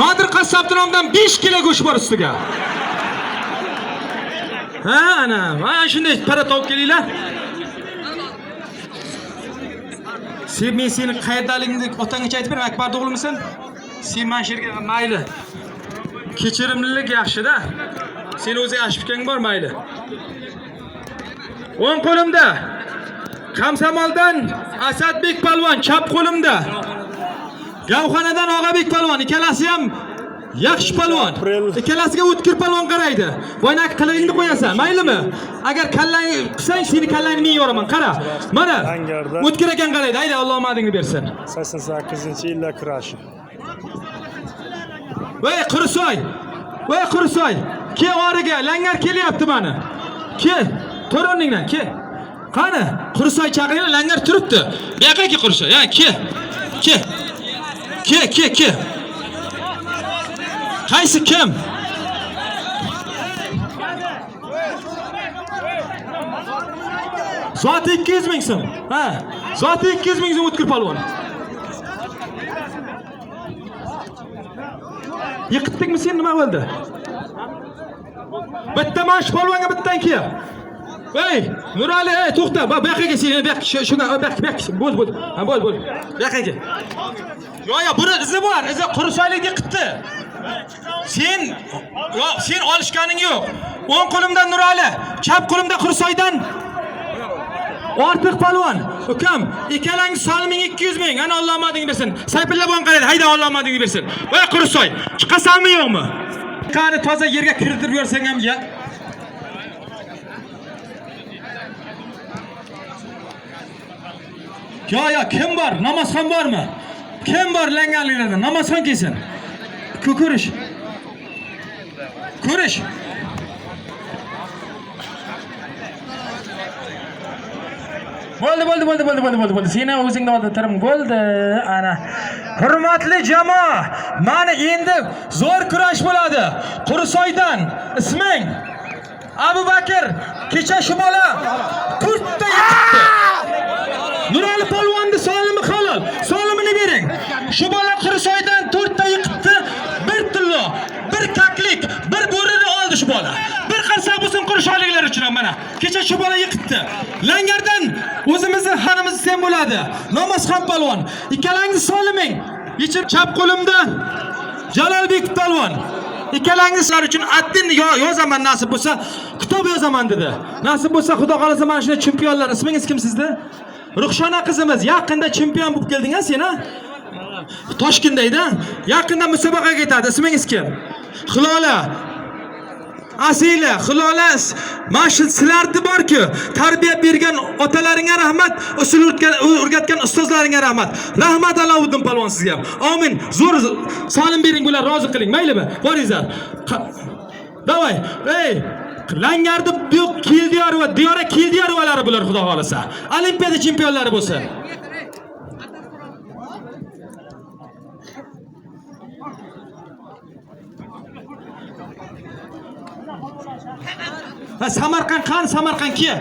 Nodir qassobning nomidan 5 kilo go'sht bor ustiga. Ha, ana, mana shunday para topib kelinglar. Men seni qayerdaligingni otangga aytib beraman, Akbar o'g'limisan? Sen mana shu yerga mayli. Kechirimlilik yaxshi-da. Sen o'zing ashpikang bor mayli. O'ng qo'limda Kamsamoldan Asadbek palvon, chap qo'limda Gavxonadan Og'abek palvon, ikkalasi ham yaxshi palvon. Ikkalasiga o'tkir palvon qaraydi. Bo'ynak qilig'ingni qo'yasan, maylimi? Agar kallang qilsang, seni kallangni men yoraman. Qara. Mana o'tkir ekan qaraydi. Ayda Alloh omadingni bersin. 88-yillar kurashi. Voy Qurisoy. Voy Qurisoy. Ke origa langar kelyapti mana. Ke, to'roningdan ke. Qani? Qurisoy chaqiringlar, langar turibdi. Bu yoqqa ke Qurisoy. Ha, ke. Ke. Qaysi kim? Soat 200 ming so'm. Ha, soat 200 ming so'm o'tkir palvon. Yiqitdikmi sen, nima bo'ldi? Bitta mash palvonga bittan ki. Ey, Nurali, ey, to'xta. Bu yoqqa sen, bu yoqqa, shunga, bu yoqqa. Bo'l. Ha, bo'l. Bu yoqqa. Yo, buni izi bor. Izi Qurisoylikni yiqitdi. Sen olishganing yo'q. O'ng qo'limdan Nurali, chap qo'limda Qurisoydan Ortiq palvon. Ukam, ikkalangiz soliming 200 ming. Ana Alloh omadingni bersin. Saypilla bilan qaraydi. Hayda Alloh omadingni bersin. Voy Qurisoy, chiqasanmi yo'qmi? Qani toza yerga kirdirib yursang ham ya. Yo, kim bor? Namozxon bormi? Kim bor langanliklarda? Namozxon kelsin. Ko'rish. Bo'ldi. Seni o'zingni oldatirim bo'ldi. Ana. Hurmatli jamoa, mana endi zo'r kurash bo'ladi. Qurisoydan isming Abu Bakr, kecha shu bola kurtda yiqitdi. Nurali polvonni solimi halol. Solimini bering. Shu bola Qurisoydan 4 ta yiqitdi. Bir tillo, bir kaklik, bir bo'rini oldi shu bola. Bir qarsak bo'lsin Qurisoyliklar uchun mana. Kecha shu bola yiqitdi. Langardan o'zimizni xonimiz sen bo'ladi. Namozxon polvon, ikkalangiz soliming. Yechib chap qo'limda Jalolbek polvon. Ikkalangizlar uchun addin yozaman nasib bo'lsa, kitob yozaman dedi. Nasib bo'lsa Xudo xolasa mana shunday chempionlar. Ismingiz kim sizda? Ruxshona qizimiz, yaqinda chempion bo'lib kelding-a sen, ha? Toshkentdayda yaqinda musobaqaga ketadi. Ismingiz kim? Hilola. Asila, Hilola, mana shu sizlarni bor-ku, tarbiya bergan otalaringga rahmat, usul o'rgatgan ustozlaringga rahmat. Rahmat Alovuddin polvon sizga. Amin. Zo'r solim bering, bular rozi qiling, maylimi? Boringizlar. Davay. Ey, Langardi bu Kildiyor va Diyora Kildiyorvalari bular Xudo xolasa. Olimpiada chempionlari bo'lsin. Ha, Samarqand qani? Samarqandki.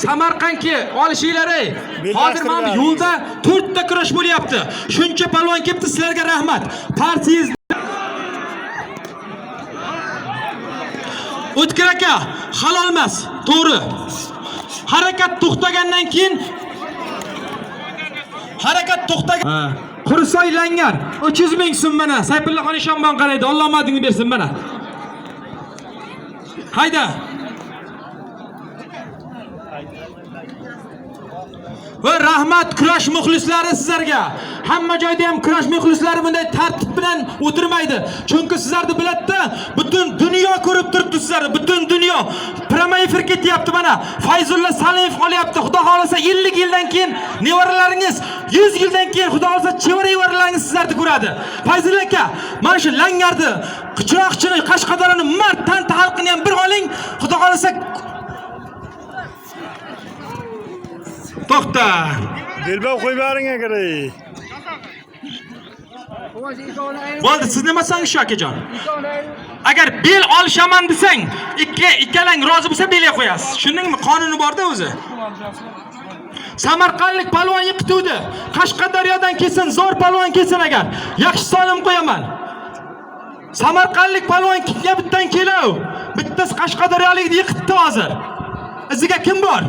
Samarqandki olishinglar ey. Hozir mana yo'lda 4 ta kurash bo'lyapti. Shuncha palvon kelibdi, sizlarga rahmat. Partiyangiz O'tkir aka, halol emas, to'g'ri. Harakat to'xtagandan keyin Qurisoy langar 300 ming so'm mana. Sayfullaxon Eshonbon qaraydi. Alloh omadingni bersin mana. Hayda. Va rahmat kurash muxlislari sizlarga. Hamma joyda ham kurash muxlislari bunday tartib bilan o'tirmaydi. Chunki sizlarni biladida, butun dunyo ko'rib turibdi sizlarni. Butun dunyo prama efir ketyapti mana. Fayzulla Salimov olyapti. Xudo xolasa 50 yildan keyin nevaralaringiz, 100 yildan keyin Xudo xolasa chevaralaringiz sizlarni ko'radi. Fayzulla aka, mana shu langarni, Qichiroqchini, Qashqadaryoning mard tanta xalqini ham bir oling. Xudo xolasa to'xta. Dilba qo'y baring agar. Bo'ldi, siz nima sangiz shu akajon? Agar bel olishaman desang, ikkalang rozi bo'lsa belga qo'yasiz. Tushundingmi? Qonuni bor-da o'zi. Samarqandlik palvon yiqituvdi. Qashqadaryodan kelsin, zo'r palvon kelsin agar. Yaxshi solim qo'yaman. Samarqandlik palvon bittan kelov. Bittasi Qashqadaryolikni yiqitdi hozir. Iziga kim bor?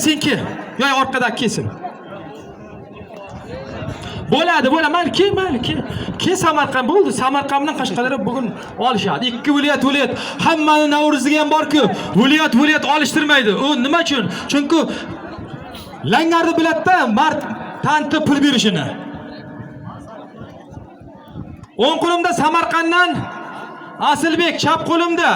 Senki. Yo'q, orqadan kelsin. Bo'ladi, mayli, ke Samarqand bo'ldi. Samarqanddan Qashqadaryo bugun olishadi. Ikki viloyat hammani Navro'ziga ham bor-ku, viloyat olishtirmaydi. U nima uchun? Chunki Langarni biladi-da, mard tanti pul berishini. O'ng qo'limda Samarqanddan Asilbek, chap qo'limda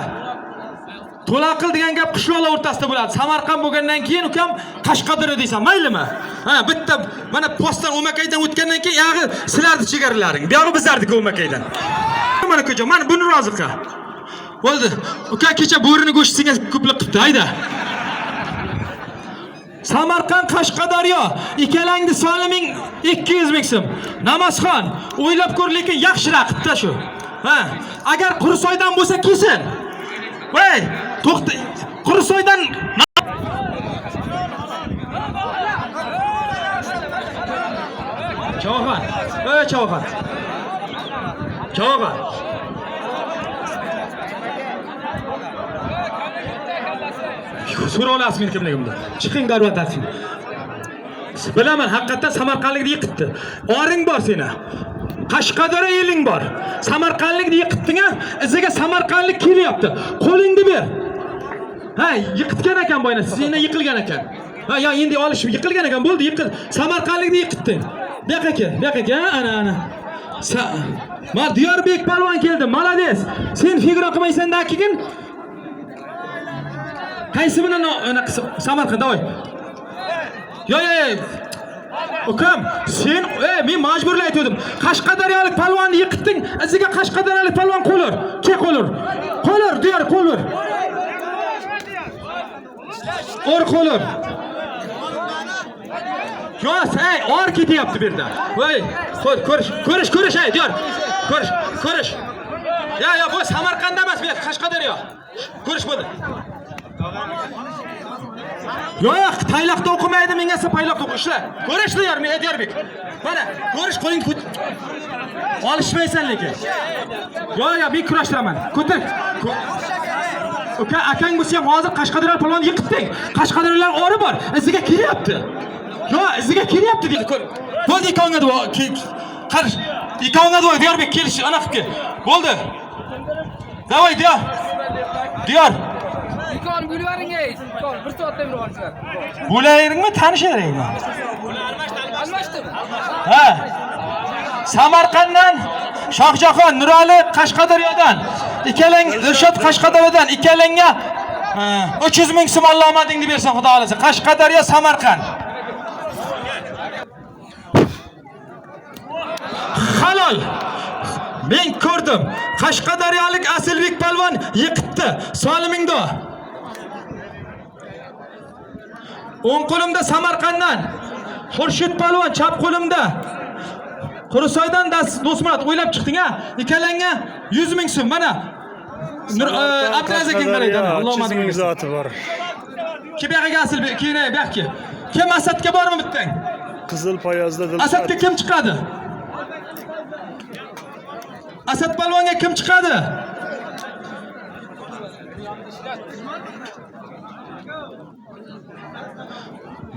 To'laqil degan gap qishloqlar o'rtasida bo'ladi. Samarqand bo'lgandan keyin ukam Qashqadaryo deysan, maylimi? Ha, bitta mana postdan O'makaydan o'tgandan keyin yog'i sizlarning chegaralaring. Bu yog'i bizlarniki O'makaydan. Mana ko'cha, mana buni rozi qil. Bo'ldi. Uka kecha bo'rini go'shtiga ko'plik qilibdi, hayda. Samarqand Qashqadaryo ikkalangni soliming 200 ming so'm. Namozxon, o'ylab ko'r, lekin yaxshi raqibda shu. Ha, agar Qurusoydan bo'lsa kelsin. Voy, to'xta. Qurusoydan Chavoqat. Chavoqat. So'ra olasizmi kimligimda? Chiqing darvat ating. Bilaman, haqiqatan Samarqandlikni yiqitdi. Oring bor seni. Qashqadaryo eling bor. Samarqandlikni yiqitding-a? Iziga Samarqandlik kelyapti. Qo'lingni ber. Ha, yiqitgan ekan boyna, seni yiqilgan ekan. Ha, ya endi olishib yiqilgan ekan, bo'ldi, yiqil. Samarqandlikni yiqitding. Bu yoqqa kel, ana. Ma Diyorbek palvon keldi. Malades. Sen figura qilmaysan-da keyin. Qaysi bilan Samarqand voy. Yo. Ukam, sen men majburlab aytdim. Qashqadaryolik palvonni yiqitding, iziga Qashqadaryolik palvon qo'lur. Qo'lur, diyor qo'lur. Qo'lur. Yo'q, or ketyapti bu yerda. Voy, ko'rish, diyor. Ko'rish. Ya, bu Samarqand emas, bu Qashqadaryo. Ko'rish bo'ldi. Yo'q, tayloqda o'qimaydi, menga esa payloqda o'qishlar. Ko'rishdi Diyorbek. Mana, ko'rish qo'ying. Olishmaysan lekin. Yo'q, men kurashtiraman. Ko'tir. Uka, akang bo'lsa ham hozir Qashqadaryo palvonni yiqitding. Qashqadaryolar ori bor, iziga kelyapti. Yo'q, iziga kelyapti dedi. Bo'ldi, ikkovga duo. Qarish. Ikkovga duo Diyorbek kelish, ana qilib. Bo'ldi. Davay, Diyor. Ikon bulvaringiz. Bir soatda bir olishlar. Bo'laveringmi, tanishaveringmi? Almashdim. Ha. Samarqanddan Shohjahon, Nurali Qashqadaryodan, ikkalang Dilshod Qashqadaryodan, ikkalangga 300 ming so'm allomadingni bersin Xudo xolasa. Qashqadaryo, Samarqand. Halol. Men ko'rdim. Qashqadaryolik Asilbek palvon yiqitdi. Solimingda. O'ng qo'limda Samarqanddan Xurshid palvon, chap qo'limda Qurusoydan Do'stmat o'ylab chiqding-a? Ikkalangga 100 ming so'm. Mana Abdulaziz aka qaraydi. Alloh zoti bor. Kim yoqqa Asilbek, keyin bu yoqqa. Kim Asadga bormi bittang? Qizil poyozda Dilshod. Asadga kim chiqadi? Asad palvonga kim chiqadi?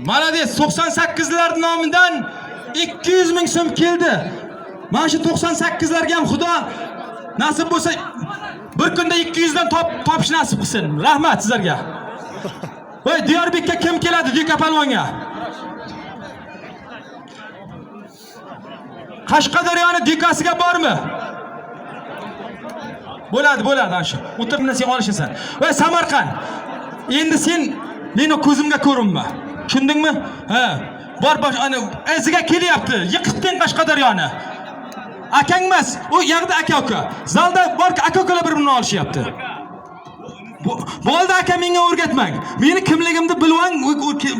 Malades, 98lar nomidan 200 ming so'm keldi. Mana shu 98larga ham Xudo nasib bo'lsa bir kunda 200 dan topish nasib qilsin. Rahmat sizlarga. Voy, Diyorbekka kim keladi? Dika palvonga. Qashqadaryoning dikasiga bormi? Bo'ladi ana shu. O'tiribni sen olishasan. Va Samarqand. Endi sen meni ko'zimga ko'rinma. Tushundingmi? Ha. Bor ana iziga kelyapti. Yiqitding Qashqadaryoni. Akang emas, u yoqda aka-uka. Zalda bor aka-ukalar bir-birini olishyapti. Bo'ldi aka, menga o'rgatmang. Meni kimligimni bilvang,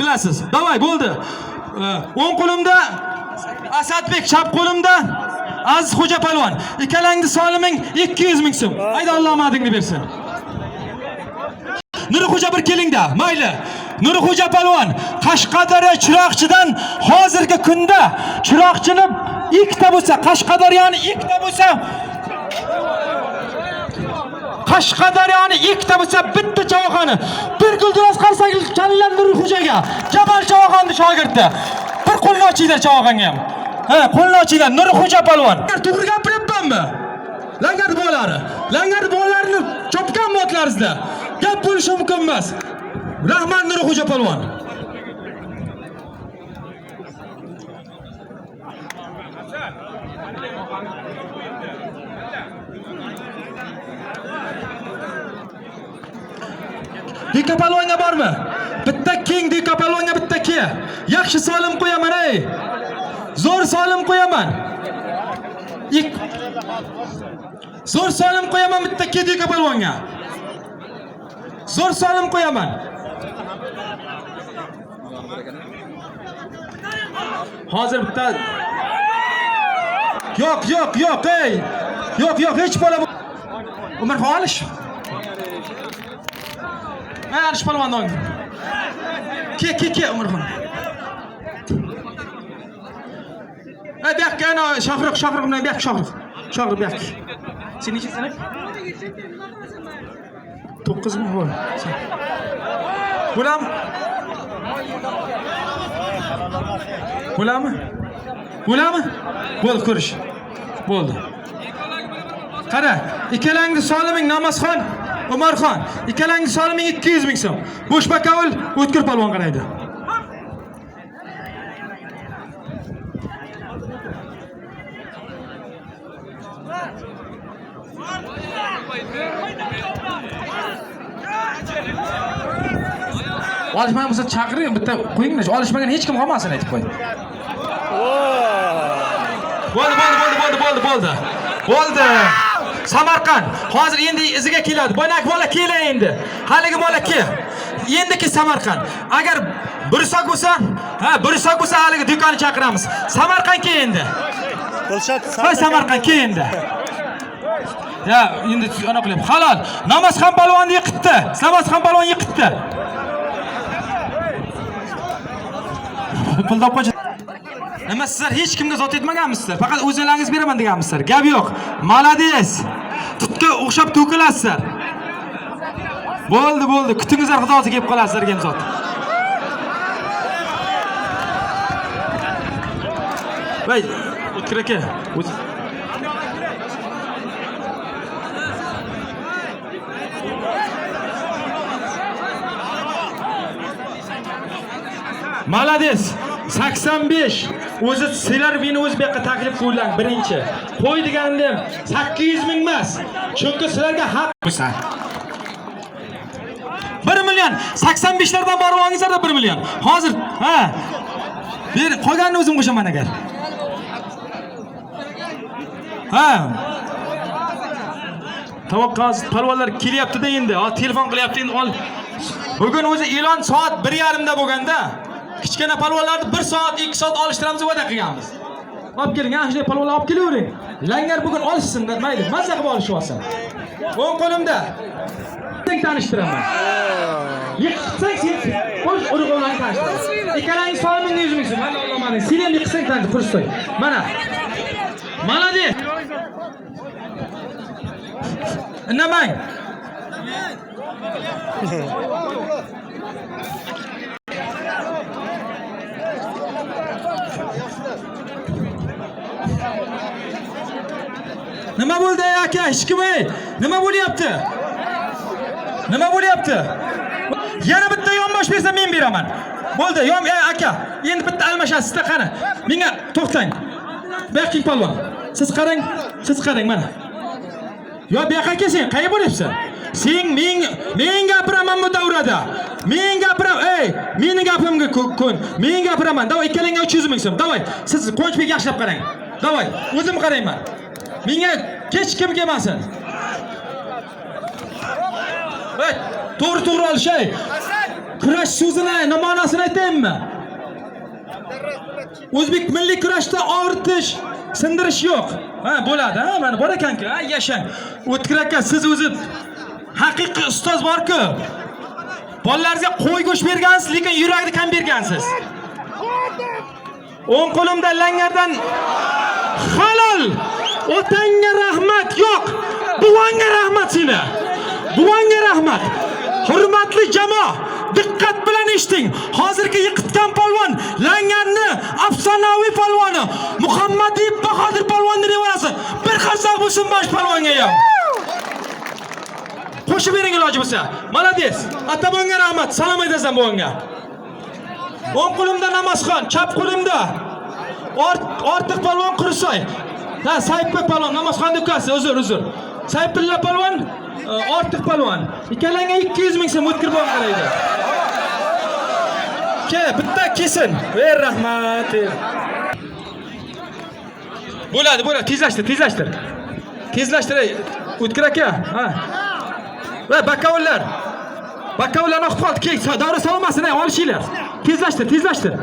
bilasiz. Davay, bo'ldi. o'ng qo'limda Asadbek, chap qo'limda Aziz Xo'ja palvon. Ikkalangni soliming 200 ming so'm. Hayda Alloh madingni bersin. Nurixo'ja bir kelingda, mayli. Nurixo'ja palvon Qashqadaryo Chiroqchidan hozirgi kunda Chiroqchini ikkita bo'lsa, Qashqadaryoni ikkita bo'lsa, Qashqadaryoni ikkita bo'lsa, bitta chavoqani. Bir guldiroz qarsak chalinlar Nurixo'jaga. Jabal chavoqonni shogirdi. Bir qo'lni ochinglar chavog'anga ham. Ha, qo'lni ochinglar Nurixo'ja palvon. To'g'ri gapiryapmanmi? Langar bolalari. Langar bolalarini chopganmi otlaringizda? Gap bo'lishi mumkin emas. Rahmat Nurixo'ja palvon. Dika palvonga bormi? Bitta keng Dika palvonga bitta ke. Yaxshi solim qo'yaman ey. Zo'r solim qo'yaman. Zo'r solim qo'yaman bitta ke Dika palvonga. Zo'r solim qo'yaman. Hozir bitta Yo'q, ey. Yo'q, hech bola. Umarxon olish. Alish palvondan. Ke Umarxon. Ay buyakka ana Shohruh bilan buyak Shohruh. Shohruh buyak. Sen nechisan? 9 ming bo'l. Bo'lami? Bo'ldi, ko'rish. Bo'ldi. Qara, ikkalangni soliming Namozxon, Umarxon. Ikkalangni soliming 200 ming so'm. Bo'sh bakavul O'tkir palvon qaraydi. Olishmagan bo'lsa chaqiring, bitta qo'yinglar. Olishmagan hech kim qolmasin aytib qo'ying. Bo'ldi. Samarqand. Hozir endi iziga keladi. Boynak bola kela endi. Haligi bola ke. Endiki Samarqand. Agar Bursoq bo'lsa, haligi do'konni chaqiramiz. Samarqand ke endi. Dilshod, Samarqand ke endi. Ya, endi ana qilib. Halol. Namozxon palvonni yiqitdi. Namozxon palvon yiqitdi. Pul topqacha. Nima sizlar hech kimga zot etmaganmisizlar? Faqat o'zlaringiz beraman deganmisizlar. Gap yo'q. Malades. Tutga o'xshab to'kilasizlar. Bo'ldi. Kutingizlar xudosi kelib qolasizlar degan zot. Voy, O'tkir aka. Malades. 85. O'zi sizlar meni o'z bu yoqqa taklif qilgan birinchi. Qo'y degandim 800 ming emas. Chunki sizlarga haq bo'lsa. 1 million 85 lardan borib olingizlar 1 million. Hozir, ber qolganini o'zim qo'shaman agar. Tavakkal palvonlar kelyapti-da endi. Telefon qilyapti endi. Bugun o'zi e'lon soat 1:30 da bo'lganda kichkina palvonlarni 1 soat, 2 soat olishtiramiz va'da qilganmiz. Olib keling, shunday palvonlar olib kelavering. Langar bugun olishsin, mayli, mazza qilib olishib olsin. O'ng qo'limda sen tanishtiraman. Yiqsang sen qo'sh urug'larni tanishtiraman. Ikkalangiz solimingni 100 ming so'm. Mana Alloh meni. Sen ham yiqsang tanishtir, qo'ysoy. Mana. Malades. Indamang. Nima bo'ldi aka? Hech kim ey. Nima bo'lyapti? Yana bitta yonbosh bersa men beraman. Bo'ldi, aka. Endi bitta almashasizda qani. Menga to'xtang. Baqing palvon. Siz qarang mana. Yo bu yoqqa kelsin, qayerga bo'lyapsan? Sen men gapiraman bu davrada. Men gapiram, meni gapimga ko'n. Men gapiraman. Davay ikkalangga 300 ming so'm. Davay. Siz Qonchbek yaxshilab qarang. Davay, o'zim qarayman. Menga hech kim kelmasin. To'g'ri olishay. Kurash so'zini, ma'nosini aytaymi? O'zbek milliy kurashda og'ritish, sindirish yo'q. Ha, bo'ladi, ha, mana bor ekan-ku, ha, yashang. O'tkir aka, siz o'zi haqiqiy ustoz bor-ku. Bolalaringizga qo'y go'sht bergansiz, lekin yurakni kam bergansiz. O'ng qo'limda langardan halol. Otangga rahmat yo'q. Buvangga rahmat seni. Buvangga rahmat. Hurmatli jamoa, diqqat bilan eshiting. Hozirgi yiqitgan polvon langarni afsonaviy polvoni Muhammadiy Bahodir polvonning nevarasi. Bir qarsak bo'lsin bosh polvonga ham. Qo'shib bering iloji bo'lsa. Malades. Atabonga rahmat. Salom aytasan buvanga. O'ng qo'limda Namozxon, chap qo'limda Ortiq polvon Qursoy. Ha, Sayfbek polvon, Namozxonning ukasi, uzr. Sayfulla polvon, Ortiq polvon. Ikkalanga 200 ming so'm o'tkir bo'lib qaraydi. Ke, bitta kesin. Ver rahmat. Bo'ladi, tezlashtir. Tezlashtir, o'tkir aka. Ha. Va bakavullar. Bakavullarni oqib qoldi. Kek, davra solmasin, olishinglar. Tezlashtir.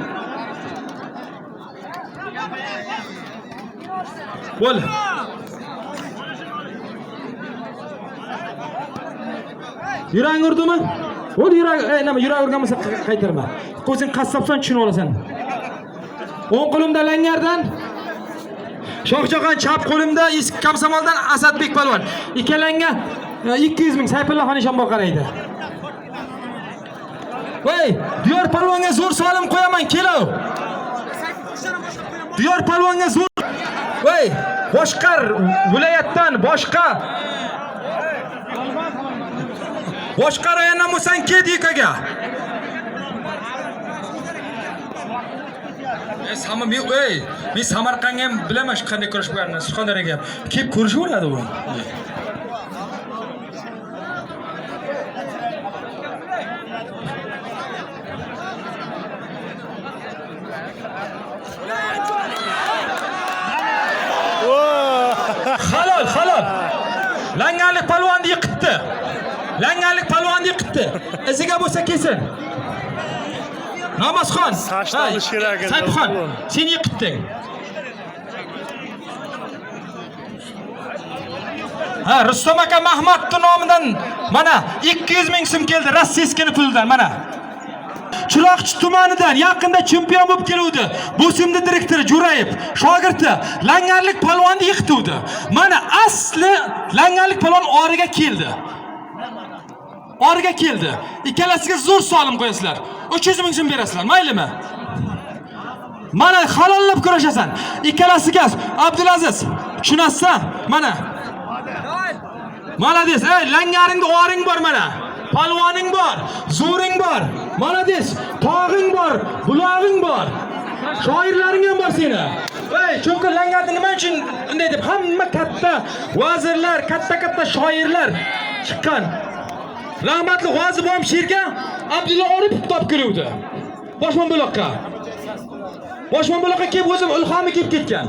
Bo'l. Yurang urdimi? Bo'l, yurang urgan bo'lsa qaytarma. Qo'zing qassobsan tushunib olasan. O'ng qo'limda langardan Shohjahon, chap qo'limda eski Komsomoldan Asadbek polvon. Ikkalanga 200 ming Sayfulla Xonishonboy qaraydi. Voy, Diyor polvonga zo'r solim qo'yaman, kelov. Diyor polvonga zo'r. Voy, Boshqar viloyatdan boshqa ayondan bo'lsang kedikaga. Men Samarqandga ham bilaman shu qanday kurash bo'lganini, Surxondaryoga ham. Kelib ko'rishaveradi u. Halol. Langarlik polvonni yiqitdi. Iziga bo'lsa kesin. Namozxon, Sayfxon, sen yiqitding. Ha, Rustam aka Mahmatning nomidan mana 200 ming so'm keldi, Rossiyskining pulidan mana. Chiroqchi tumanidan yaqinda chempion bo'lib keluvdi. Bosimda direktori Jo'rayev, shogirdi langarlik polvonni yiqituvdi. Mana asli langarlik polvon origa keldi. Ikkalasiga zo'r solim qo'yasizlar. 300 ming so'm berasizlar, maylimi? Mana halollab kurashasan. Ikkalasiga Abdulaziz, tushunasizmi? Mana. Malades, langaringda oring bor mana. Polvoning bor, zo'ring bor. Malades, tog'ing bor, bulog'ing bor. Shoirlaring ham bor seni. Chunki langarni nima uchun unday deb hamma katta vazirlar, katta shoirlar chiqqan. Rahmatli G'ozi bom Sherga Abdulla Oripov top keluvdi. Boshmon buloqqa kelib o'zim ilhomi kelib ketgan.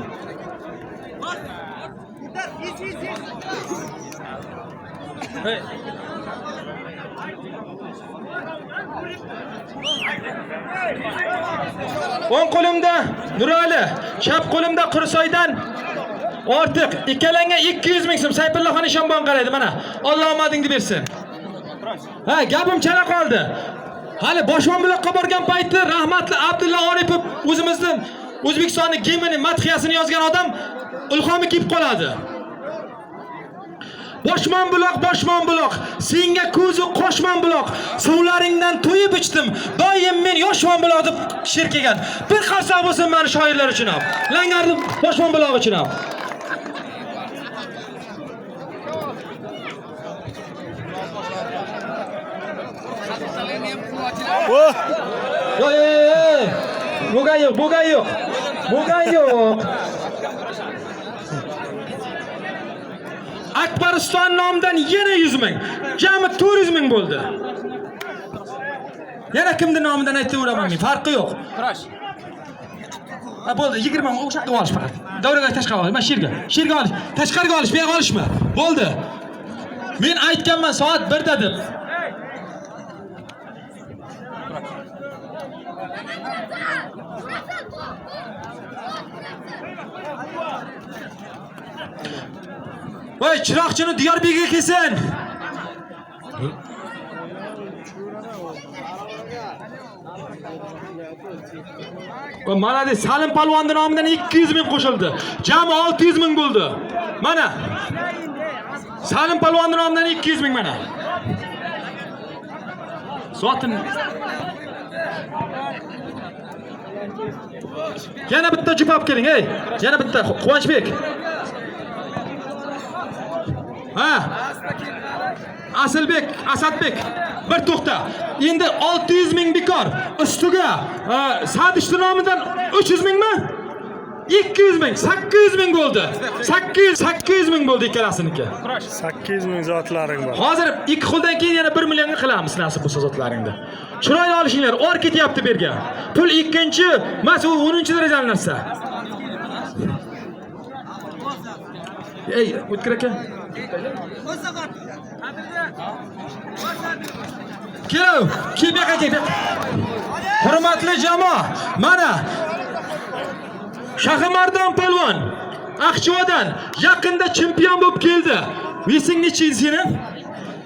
O'ng qo'limda Nurali, chap qo'limda Qursoydan Ortiq. Ikkalanga 200 ming so'm Sayfulla Xonishonboy qaraydi mana. Alloh omadingni bersin. Ha, gapim chala qoldi. Hali boshmon buloqqa borgan payti rahmatli Abdulla Oripov o'zimizning O'zbekistonning gimni madhiyasini yozgan odam ilhomi kelib qoladi. Boshmon buloq, senga ko'zi qo'shmon buloq, suvlaringdan to'yib ichdim, doim men yoshmon buloq deb she'r kelgan. Bir qarsak bo'lsin meni shoirlar uchun ham, langarni boshmon buloq uchun ham. Bo'lgan yo'q. Akbariston nomidan yana 100 ming, jami 400 ming bo'ldi. Yana kimning nomidan aytaveraman men, farqi yo'q. Kurash. Ha, bo'ldi, 20 ming o'sha yoqqa olish faqat. Davraga tashqariga olish, mana sherga olish, tashqariga olish, bu yoqqa olishma. Bo'ldi. Men aytganman soat 1 da deb. Voy, chiroqchini Diyorbekka kelsin. Mana de Salim palvonning nomidan 200 ming qo'shildi. Jami 600 ming bo'ldi. Mana. Salim palvonning nomidan 200 ming mana. Sotin. Yana bitta jup olib keling, ey. Yana bitta Quvonchbek. Ha. Asilbek, Asadbek. Bir to'xta. Endi 600 ming bekor. Ustiga Sadishning nomidan 300 mingmi? 200 ming, 800 ming bo'ldi. 800 ming bo'ldi ikkalasiniki. 800 ming zotlaring bor. Hozir ikki qo'ldan keyin yana 1 millionga qilamiz nasib bo'lsa zotlaringni. Chiroyli olishinglar, or ketyapti berga. Pul ikkinchi, mas u 10-darajali narsa. Ey, o'tkir aka. Kelib aka. Hurmatli jamoa, mana Shahrimardon polvon Aqchvodan yaqinda chempion bo'lib keldi. Esing nechi seni?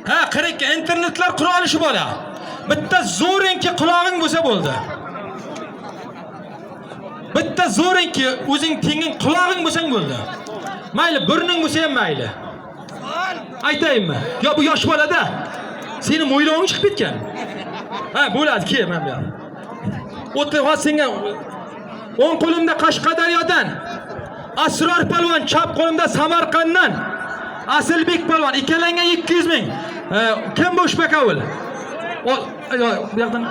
Ha, 42 internetlar qura olishi bola. Bitta zo'rinki qulog'ing bo'lsa bo'ldi. Bitta zo'rinki o'zing tenging qulog'ing bo'lsang bo'ldi. Mayli, burning bo'lsa ham mayli. Aytaymi? Yo bu yosh bolada seni mo'yloving chiqib ketgan. Ha, bo'ladi, kel men bu. O'tirib senga o'ng qo'limda Qashqadaryodan Asror polvon, chap qo'limda Samarqanddan Asilbek polvon, ikkalanga 200 ming. Kim bu Ushbakavul? Bu yoqdan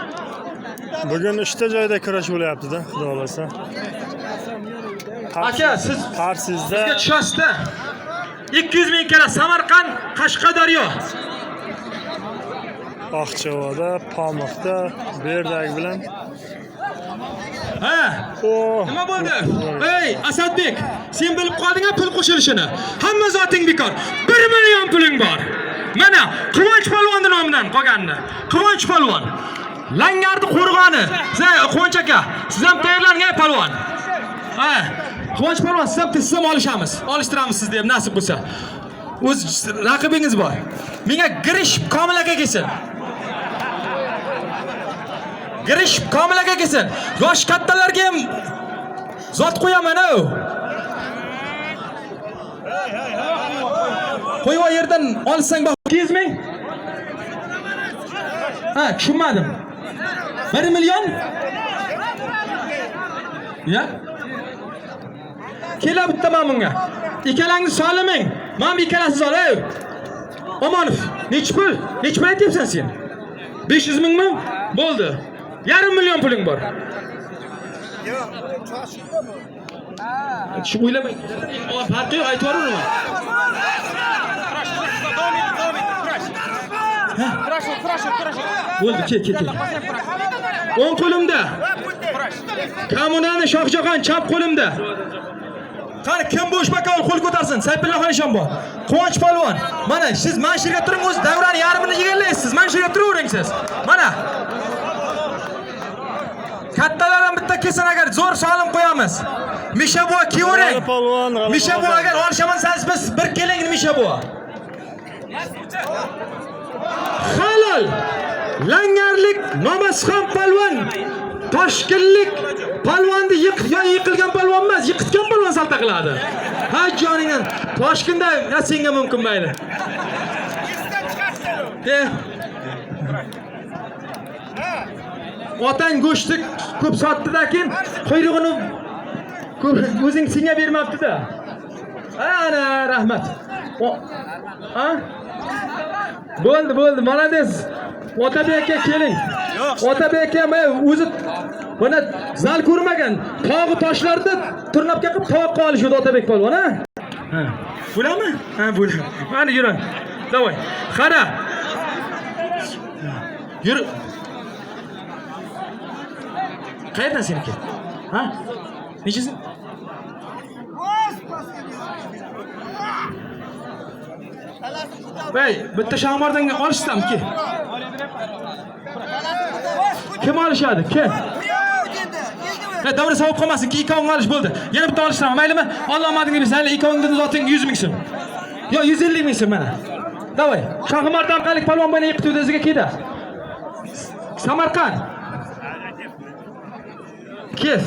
Bugun ishda joyda kurash bo'lyapti-da, xudo xolasa. Aka, siz Qarsizda sizga tushasizda. 200 ming kala Samarqand, Qashqadaryo. Oqchovada, Pamoqda, Berdag bilan. Ha? Nima bo'ldi? Ey, Asadbek, sen bilib qolding-a pul qo'shilishini? Hamma zoting bekor. 1 million puling bor. Mana Quvonch polvonning nomidan qolganini. Quvonch polvon. Langarni qo'rg'oni. Quvonch aka, siz ham tayyorlaning ey polvon. Ha, Quvonch polvon, siz ham olishamiz. Olishtiramiz siz deb nasib bo'lsa. O'z raqibingiz bor. Menga Girish Komil aka kelsin. Girish Komil aka kelsin. Yosh kattalarga ham zot qo'yaman-a. Qo'yva yerdan olsang bak 200 ming. Ha, tushunmadim. 1 million? Ya? Kela bitta men bunga. Ikkalangiz soliming. Men ikkalasiz olay. Omonov, nech pul? Nech pul aytyapsan sen? 500 mingmi? Bo'ldi. 1,5 million puling bor. Yo'q, shu o'ylamang. Farqi yo'q, aytib yuboraman. Bo'ldi, kel. O'ng qo'limda. Kommunani Shohjahon chap qo'limda. Qani kim bu Ushbakavul qo'l ko'tarsin? Sayfillaxon Eshonboy. Quvonch polvon. Mana siz manshirga turing, o'z davrani yarmini yeganlaysiz. Manshirga turavering siz. Mana. Kattalar ham bitta kelsin agar zo'r solim qo'yamiz. Misha buva kiyavering. Misha buva agar olishaman siz biz bir keling Misha buva. Halol. Langarlik Nomazxon polvon. Toshkentlik polvonni yiqilgan polvon emas, yiqitgan polvon salta qiladi. Ha joningdan. Toshkentda senga mumkin mayli. Otang go'shtni ko'p sotdi-dakin, quyrug'ini o'zing senga bermabdi-da. Ana rahmat. Ha? Bo'ldi, malades. Otabek aka keling. Otabek aka o'zi buni zal ko'rmagan. Tog'i toshlarda turnabga qilib tovoqqa olishdi Otabek polvon, ha? Ha. Bo'lami? Ha, bo'ladi. Mana yur. Davay. Qara. Yur. Qayerdan seniki? Ha? Nechisi? Bey, bitta Shahrimardonga olishsamki. Kim olishadi? Kim? Davra savob qolmasin, ikkoving olish bo'ldi. Yana bitta olishlaman, maylimi? Alloh omadingni bersin. Ikkovingning zoting 100 ming so'm. Yo 150 ming so'm mana. Davay. Shahmardan qalik palvon bana yiqitdi o'ziga keldi. Samarqand. Kes.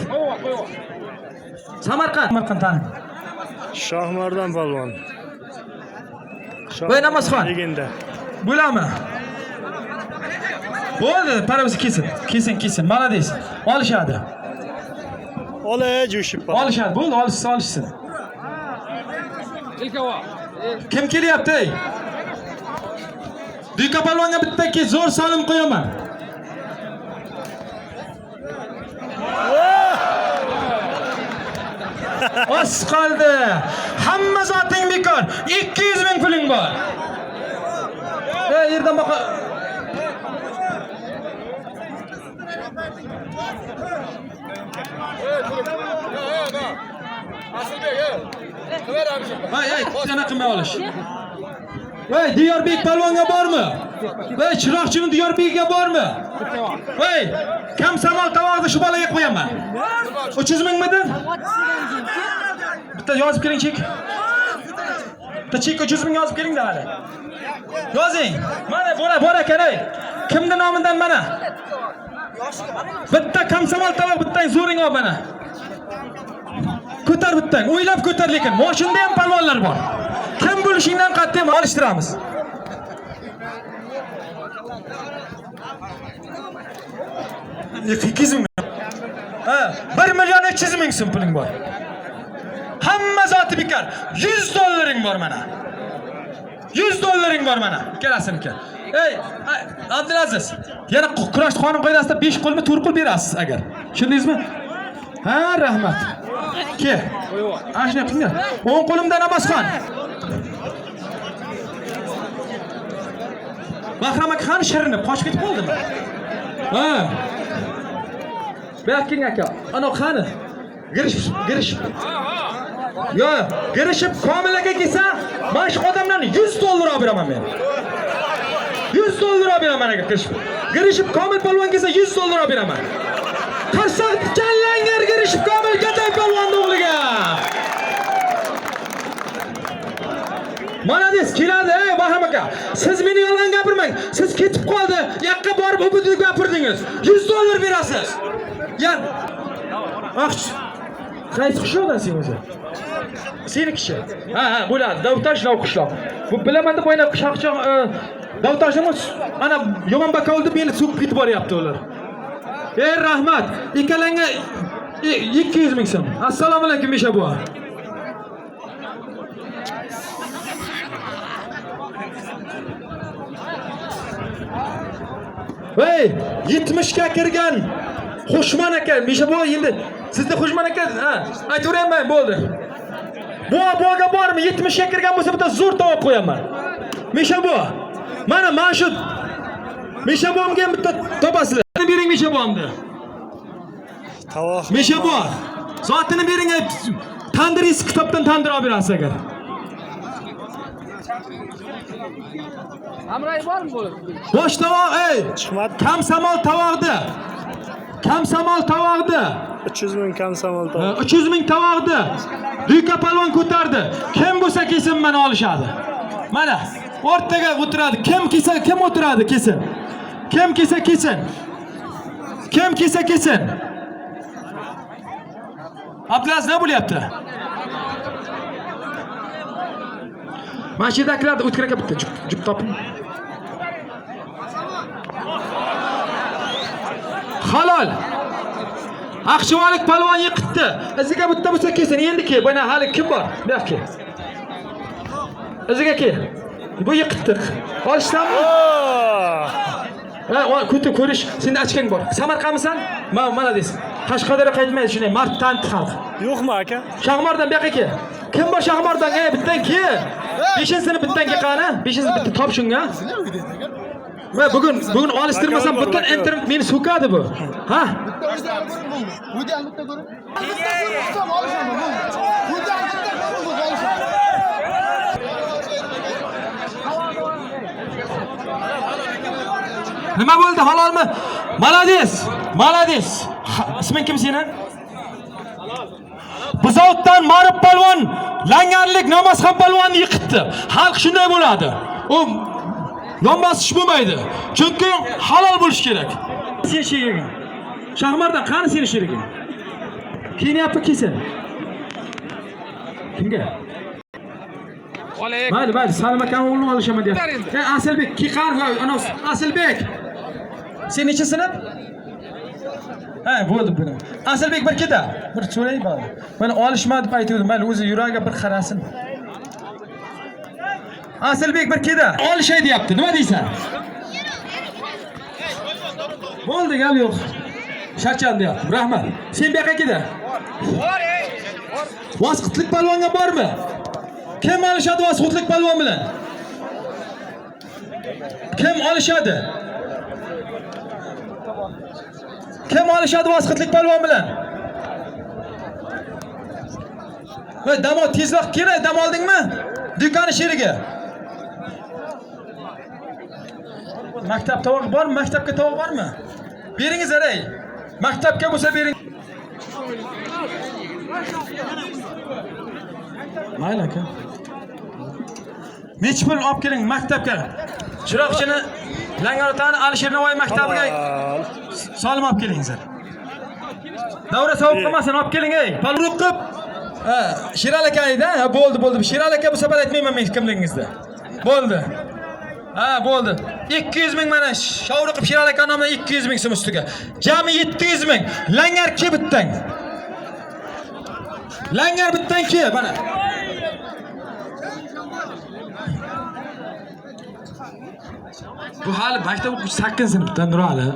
Samarqand tani. Shohmardan palvon. Voy Namozxon. Legenda. Bo'lami? Bo'ldi, paramizni kesin. Malades. Olishadi. Olay jo'shib. Olishadi. Bo'ldi, olishsin. Kim kelyapti? Duyka palvonga bittaki zo'r solim qo'yaman. Os qoldi. Hamma zoting bekor. 200 ming puling bor. Yerdan baqa. Ay, yana qilmay olish. Voy, Diyorbek palvonga bormi? Voy, Chiroqchini Diyorbekga bormi? Voy, kam samol tovoqni shu bolaga qo'yaman. 300 mingmidi? Bitta yozib keling chek. Bitta chek 300 ming yozib keling-da hali. Yozing. Mana bor ekan ey. Kimning nomidan mana? Bitta kam samol tovoq bittang zo'ring ol mana. Ko'tar bittang, o'ylab ko'tar lekin moshinda ham palvonlar bor. Kim bo'lishingdan qat'iy olishtiramiz. Ha, 1 million 300 ming so'm puling bor. Hamma zoti bekor. 100 dollaring bor mana. 100 dollaring bor mana. Ikkalasini. Ey, Abdulaziz, yana kurash qonun qoidasida 5 qo'lmi 4 qo'l berasiz agar. Tushundingizmi? Ha, rahmat. Ke. Ashna qilma. 10 qo'limda Namozxon. Bahram aka qani shirinib qochib ketib qoldimi? Ha. Berking aka. Ana qani? Girish. Yo, girishib komilaga kelsa, mana shu odamlarni 100 dollar olib beraman men. 100 dollar olib beraman aka girishib komil palvon kelsa 100 dollar olib beraman. Qassoq kallangar girishib komil gatay palvonni o'g'liga. Malades keladi, ey Bahram aka. Siz meni yolg'on gapirmang. Siz ketib qoldi, yoqqa borib o'budni gapirdingiz. 100 dollar berasiz. Ya. Qaysi qishloqdan sen o'zi? Seni kishi. Ha, bo'ladi. Davtosh qishloq. Bu bilaman deb o'ynab qishloqchoq Davtoshimiz ana yomon baka oldi, meni so'kib ketib boryapti ular. Ey rahmat, ikkalanga 200 ming so'm. Assalomu alaykum Misha buva. Hey, 70 ga kirgan Xushman aka, Misha buva endi sizda Xushman aka, ha, aytaveraman bo'ldi. Buvaga bormi? 70 ga kirgan bo'lsa bitta zo'r tovoq qo'yaman. Misha buva. Mana shu Misha buvamga bitta topasizlar. Bering Misha buvamni. Tovoq. Misha buva. Soatini bering, tandir eski kitobdan tandir olib berasiz agar. Amray bormi bo'lib? Bosh tovoq, ey. Chiqmadi. Kam samol tovoqda. 300 ming kam samol tovoq. 300 ming tovoqda. Duyka palvon ko'tardi. Kim bo'lsa kesin meni olishadi. Mana o'rtaga o'tiradi. Kim o'tiradi kesin. Kim kelsa kesin. Abdulaziz nima bo'lyapti? Masjiddagilarda o'tkir aka bitta jup toping. Halol. Aqchivalik palvon yiqitdi. Iziga bitta bo'lsa kesin. Endi ke, bana hali kim bor? Bu yoqqa. Iziga ke. Bu yiqitdi. Olishdanmi? Ha, ko'rish. Senda ochgang bor. Samarqandmisan? Mana deysiz. Qashqadaryo qaytmaydi shunday martdan xalq. Yo'qmi aka? Shahmardan bu yoqqa ke. Kim bor Shahmardan? Bittan ke. 5-sini bittan ke qani? 5-sini bitta top shunga. Va bugun olishtirmasam butun internet meni so'kadi bu. Ha? Nima bo'ldi? Halolmi? Malades. Isming kim sening? Buzovdan Marib palvon langarlik namozxon polvonni yiqitdi. Xalq shunday bo'ladi. U yonbosish bo'lmaydi. Chunki halol bo'lish kerak. Sen sheriging. Shahmardan qani seni sheriging? Kiyinyapti kelsin. Kimga? Mayli, Salim akam o'g'lini olishaman deyapti. Asilbek, Kiqar, ana Asilbek. Sen necha sinf? Ha, bo'ldi buni. Asilbek bir keta. Bir so'ray bor. Mana olishmadi deb aytdim. Mayli, o'zi yuragiga bir qarasin. Asilbek bir keta. Olishay deyapti. Nima deysan? Bo'ldi, gap yo'q. Shachan deyapti. Rahmat. Sen bu yoqqa keta. Vosqitlik palvonga bormi? Kim olishadi vosqitlik palvon bilan? Kim olishadi? Kim olishadi vosqitlik palvon bilan? Va dam ol, tezroq kerak, dam oldingmi? Do'koni sherigi. Maktab tovoq bormi? Maktabga tovoq bormi? Beringiz aray. Maktabga bo'lsa bering. Mayli aka. Nech pul olib keling maktabga? Chiroqchini Langarotani Alisher Navoiy maktabiga solim olib kelingizlar. Davra sovuq qilmasin, olib keling ey. Palruq qilib. Sherali akayda, bo'ldi. Sherali aka bu safar aytmayman men kimligingizni. Bo'ldi. Ha, bo'ldi. 200 ming mana shovri qilib Sherali aka nomidan 200 ming so'm ustiga. Jami 700 ming. Langar ki bittang. Langar bittang ki mana. Bu hali maktab 8 sinfdan turadi.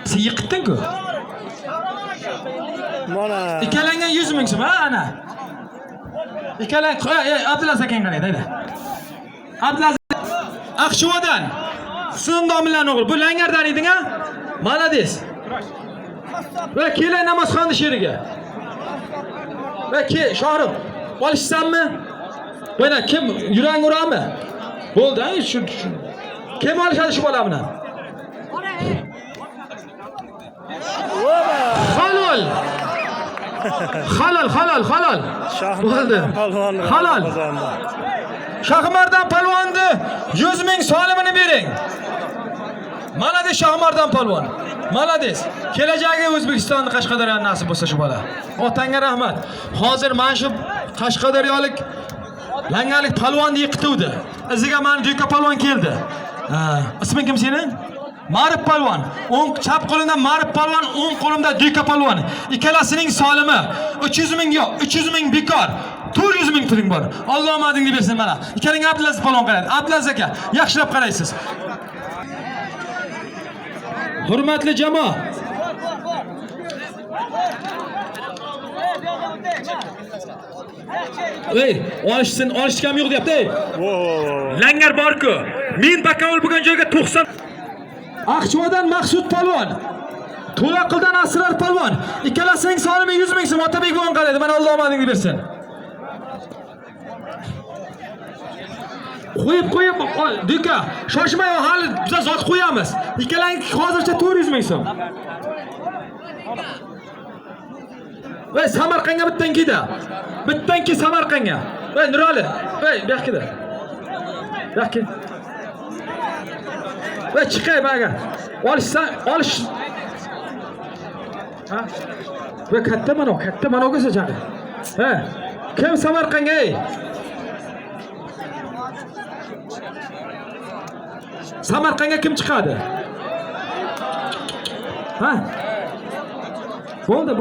Sen yiqitding-ku. Mana. Ikkalanga 100 ming so'm, ha ana. Ikkalang, Abdulaziz akang qaraydi, deydi. Abdulaziz Aqshuvodan. Husin domlaning o'g'li. Bu Langardan eding-a? Malades. Va kelay namozxonni sheriga. Va Shohrib, olishsanmi? Mana kim yurang urami? Bo'ldi, shu. Kim olishadi shu bola bilan? Halol. Bo'ldi. Halol. Shahmardan palvonni 100 ming solimini bering. Malades Shahmardan palvon. Malades. Kelajagi O'zbekistonning Qashqadaryo nasib bo'lsa shu bola. Otangga rahmat. Hozir mana shu Qashqadaryolik langarlik palvonni yiqituvdi. Iziga meni Do'ka palvon keldi. Isming kim sening? Marib palvon. O'ng chap qo'limda Marib palvon, o'ng qo'limda Do'ka palvon. Ikkalasining solimi 300 ming yo'q, 300 ming bekor. 400 ming puling bor. Alloh omadingni bersin mana. Ikkaling Abdulaziz palvon qaraydi. Abdulaziz aka, yaxshilab qaraysiz. Hurmatli jamoa. Ey, olishgam yo'q deyapti. Langar bor-ku. Men bakovul bo'lgan joyga 90. Aqchvodan Maqsud palvon. To'laqildan Asrar palvon. Ikkalasining sonimi 100 ming so'm. Otabek bo'lgan qaraydi. Mana Alloh omadingni bersin. Qo'yib, Do'ka, shoshmay, hali biz zot qo'yamiz. Ikkalang hozircha 400 ming so'm. Va Samarqandga bittan ki Samarqandga. Va Nurali, bu yoqda. Yo'q. Va chiqay baga. Olish. Ha? Va katta mana o'g'isa chaqir. Ha? Kim Samarqandga? Samarqandga kim chiqadi? Ha? Bo'ldi.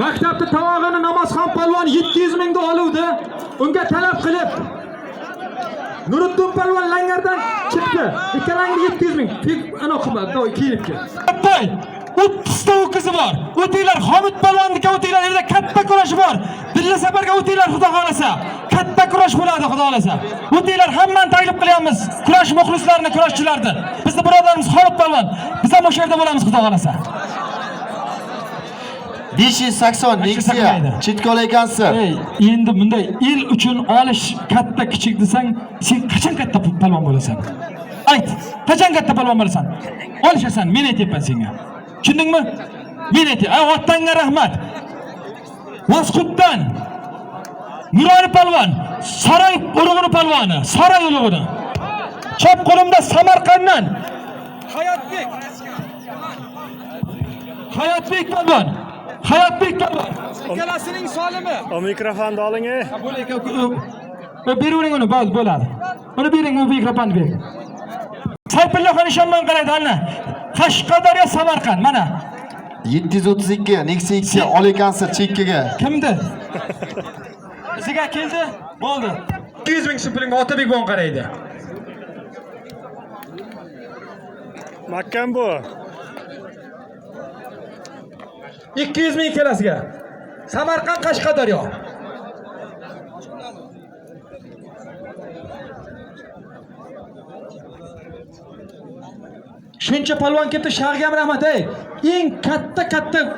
Maktabda tavog'ini namozxon palvon 700 mingga oluvdi. Unga talab qilib Nuriddin palvon Langardan chiqdi. Ikkalangni 700 ming. Ana qilib, kiyib kel. 30 ta o'qizi bor. O'tinglar Hamid palvonga o'tinglar, yerda katta kurash bor. Birga safarga o'tinglar xudo xolasa. Katta kurash bo'ladi xudo xolasa. O'tinglar hammani taklif qilyapmiz. Kurash muxlislarini, kurashchilarni. Bizning birodarimiz Hamid palvon. Biz ham o'sha yerda bo'lamiz xudo xolasa. 580 Nexia chetga olagansiz. Endi bunday el uchun olish katta kichik desang, sen qachon katta palvon bo'lasan? Ayt, qachon katta palvon bo'lasan? Olishasan, men aytayapman senga. Tushundingmi? Bileti. Vatanga rahmat. Vosqutdan Nurali palvon, Saray urug'ini palvoni, Saray urug'ini. Chap qo'limda Samarqanddan Hayotbek palvon. Hayotbek palvon. Ikkalasining solimi. O mikrofonni oling. Beravering uni, bo'ladi. Uni bering, u mikrofonni bering. Sayfulloh nishonman qaraydi, ana. Qashqadaryo, Samarqand, mana. 732 Nexia X olekansir chekkaga. Kimdi? Bizga keldi, bo'ldi. 200 ming so'm pulingga Otabek bo'lib qaraydi. Mahkam bu. 200 ming kelasiga. Samarqand, Qashqadaryo. Shuncha palvon ketdi, Shag'ga ham rahmat. Eng katta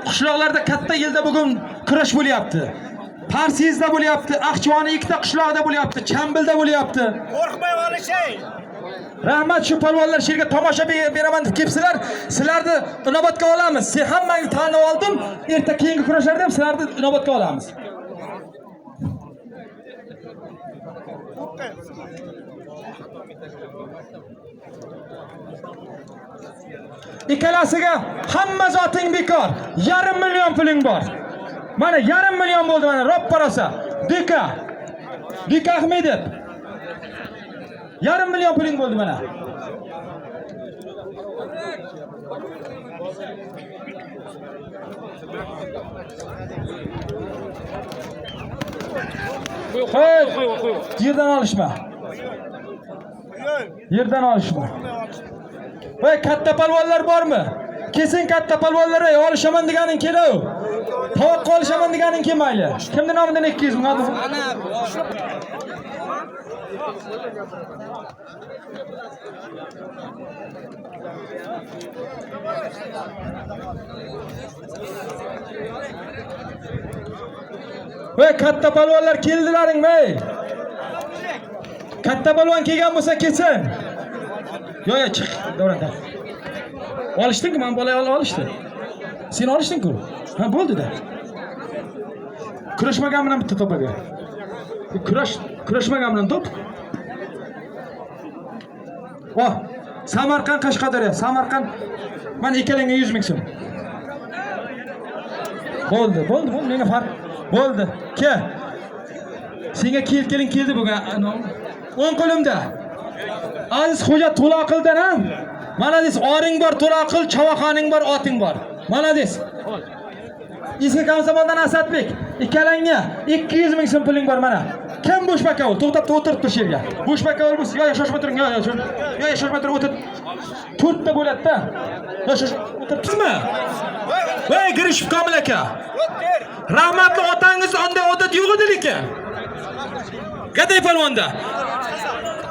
qishloqlarda katta yilda bugun kurash bo'lyapti. Parsiyizda bo'lyapti, Aqchivoni ikkita qishloqda bo'lyapti, Chambilda bo'lyapti. Qo'rqmay olishing. Rahmat, shu palvonlar sherga tomosha beraman deb kelibsizlar. Sizlarni inobatga olamiz. Sen hammangni tanib oldim. Erta keyingi kurashlarda ham sizlarni inobatga olamiz. Ikkalasiga hamma zoting bekor. 1,5 million puling bor. Mana 1,5 million bo'ldi mana roppa rosa. Beka Ahmedov. 1,5 million puling bo'ldi mana. Qo'y. Yerdan olishma. Yerdan olishma. Voy, katta palvonlar bormi? Kesin katta palvonlar, olishaman deganing kelav. Tovoqqa olishaman deganing kelmayli. Kimning nomidan 200 ming oldi? Voy, katta palvonlar keldilaring, voy. Katta palvon kelgan bo'lsa kelsin. Yo, chiq, davran. Olishdingmi? Men bolay olishdi. Sen olishding-ku. Ha, bo'ldi-da. Kurashmagan bilan bitta to'paga. Kurashmagan bilan to'p. Voh, Samarqand, Qashqadaryo, Samarqand. Men ikkalangga 100 ming so'm. Bo'ldi. Menga farq. Bo'ldi. Kel. Senga keldi bugun. 10 qo'limda. Aziz xo'ja To'loqildan ham. Malades, oring bor, To'loqil, chavoxoning bor, oting bor. Malades. Eski Komsomoldan Asadbek, ikkalangga 200 ming so'm puling bor mana. Kim bo'shbakavul? To'xtab o'tirib tur sherga. Bo'shbakavul bo'lsa, yo shoshma turing, yo shoshma turib o'tir. To'rtta bo'ladi-da. Yo o'tiribsizmi? Voy, Girishib Komil aka. Rahmatli otangiz unday odat yo'q edi lekin. Gaday palvonda.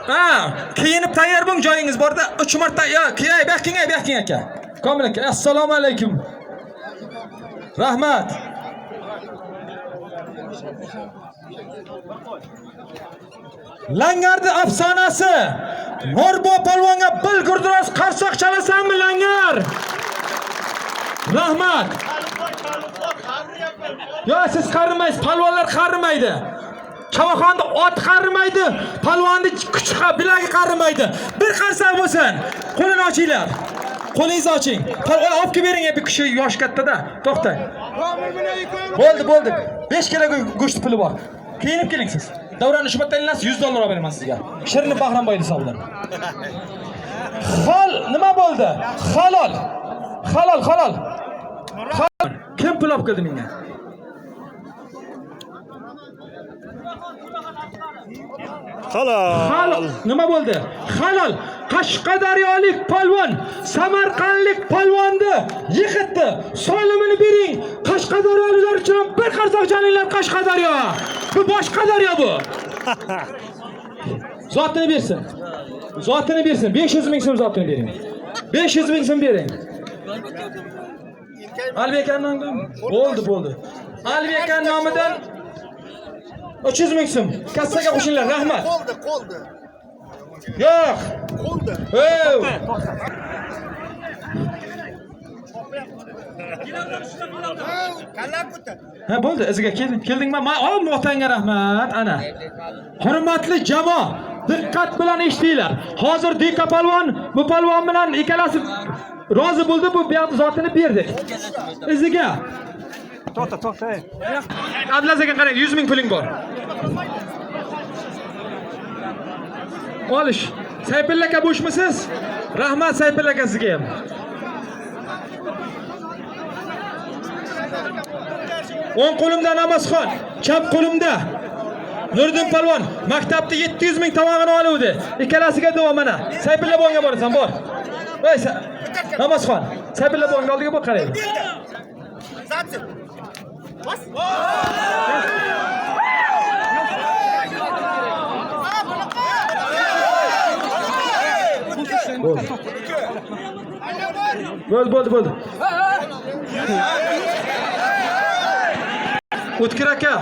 Ha, kiyinib tayyor bo'ling, joyingiz borda. 3 marta, yo, kiyay, baxting aka. Komil aka, assalomu alaykum. Rahmat. Langardi afsonasi. Morbo palvonga bil gurduros qarsoq chalasanmi, Langar? Rahmat. Yo, siz qarimaysiz, palvonlar qarimaydi. Chavoxonda ot qarimaydi, palvonni kuchi bilagi qarimaydi. Bir qarsak bo'lsin. Qo'lini ochinglar. Qo'lingizni oching. Olib kelib bering, bir kishi yosh kattada. To'xtang. Bo'ldi. 5 kilo go'sht puli bor. Kiyinib keling siz. Davron Ishmatalinas $100 olib beraman sizga. Shirin Bahramboy hisobidan. Nima bo'ldi? Halol. Kim pul olib keldi menga? Halol. Nima bo'ldi? Halol. Qashqadaryolik palvon, Samarqandlik palvonni yiqitdi. Solimini bering. Qashqadaryoliklar uchun bir qarsoq janinglar Qashqadaryo. Bu boshqa daryo bu. Zotini bersin. 500 ming so'm zotini bering. 500 ming so'm bering. Albekani nomidan bo'ldi. Albekani nomidan 300 ming so'm. Kassaga qo'shinglar, rahmat. Qoldi. Yo'q. Qoldi. Ha bo'ldi, iziga keldingmi? Ol otangga rahmat. Ana. Hurmatli jamoa, diqqat bilan eshitinglar. Hozir Dika palvon bu palvon bilan ikkalasi rozi bo'ldi, bu zotini berdi. Iziga. To'xta. Abdulaziz aka qarang, 100 ming puling bor. Olish. Sayfilla aka bo'shmisiz? Rahmat Sayfilla aka sizga ham. O'ng qo'limda Namozxon, chap qo'limda Nuriddin palvon maktabda 700 ming tomog'ini oluvdi. Ikkalasiga duo mana. Sayfilla bo'nga borasan, bor. Voy Namozxon, Sayfilla bo'nga oldiga bor qarang. Bo'ldi. O'tkir aka.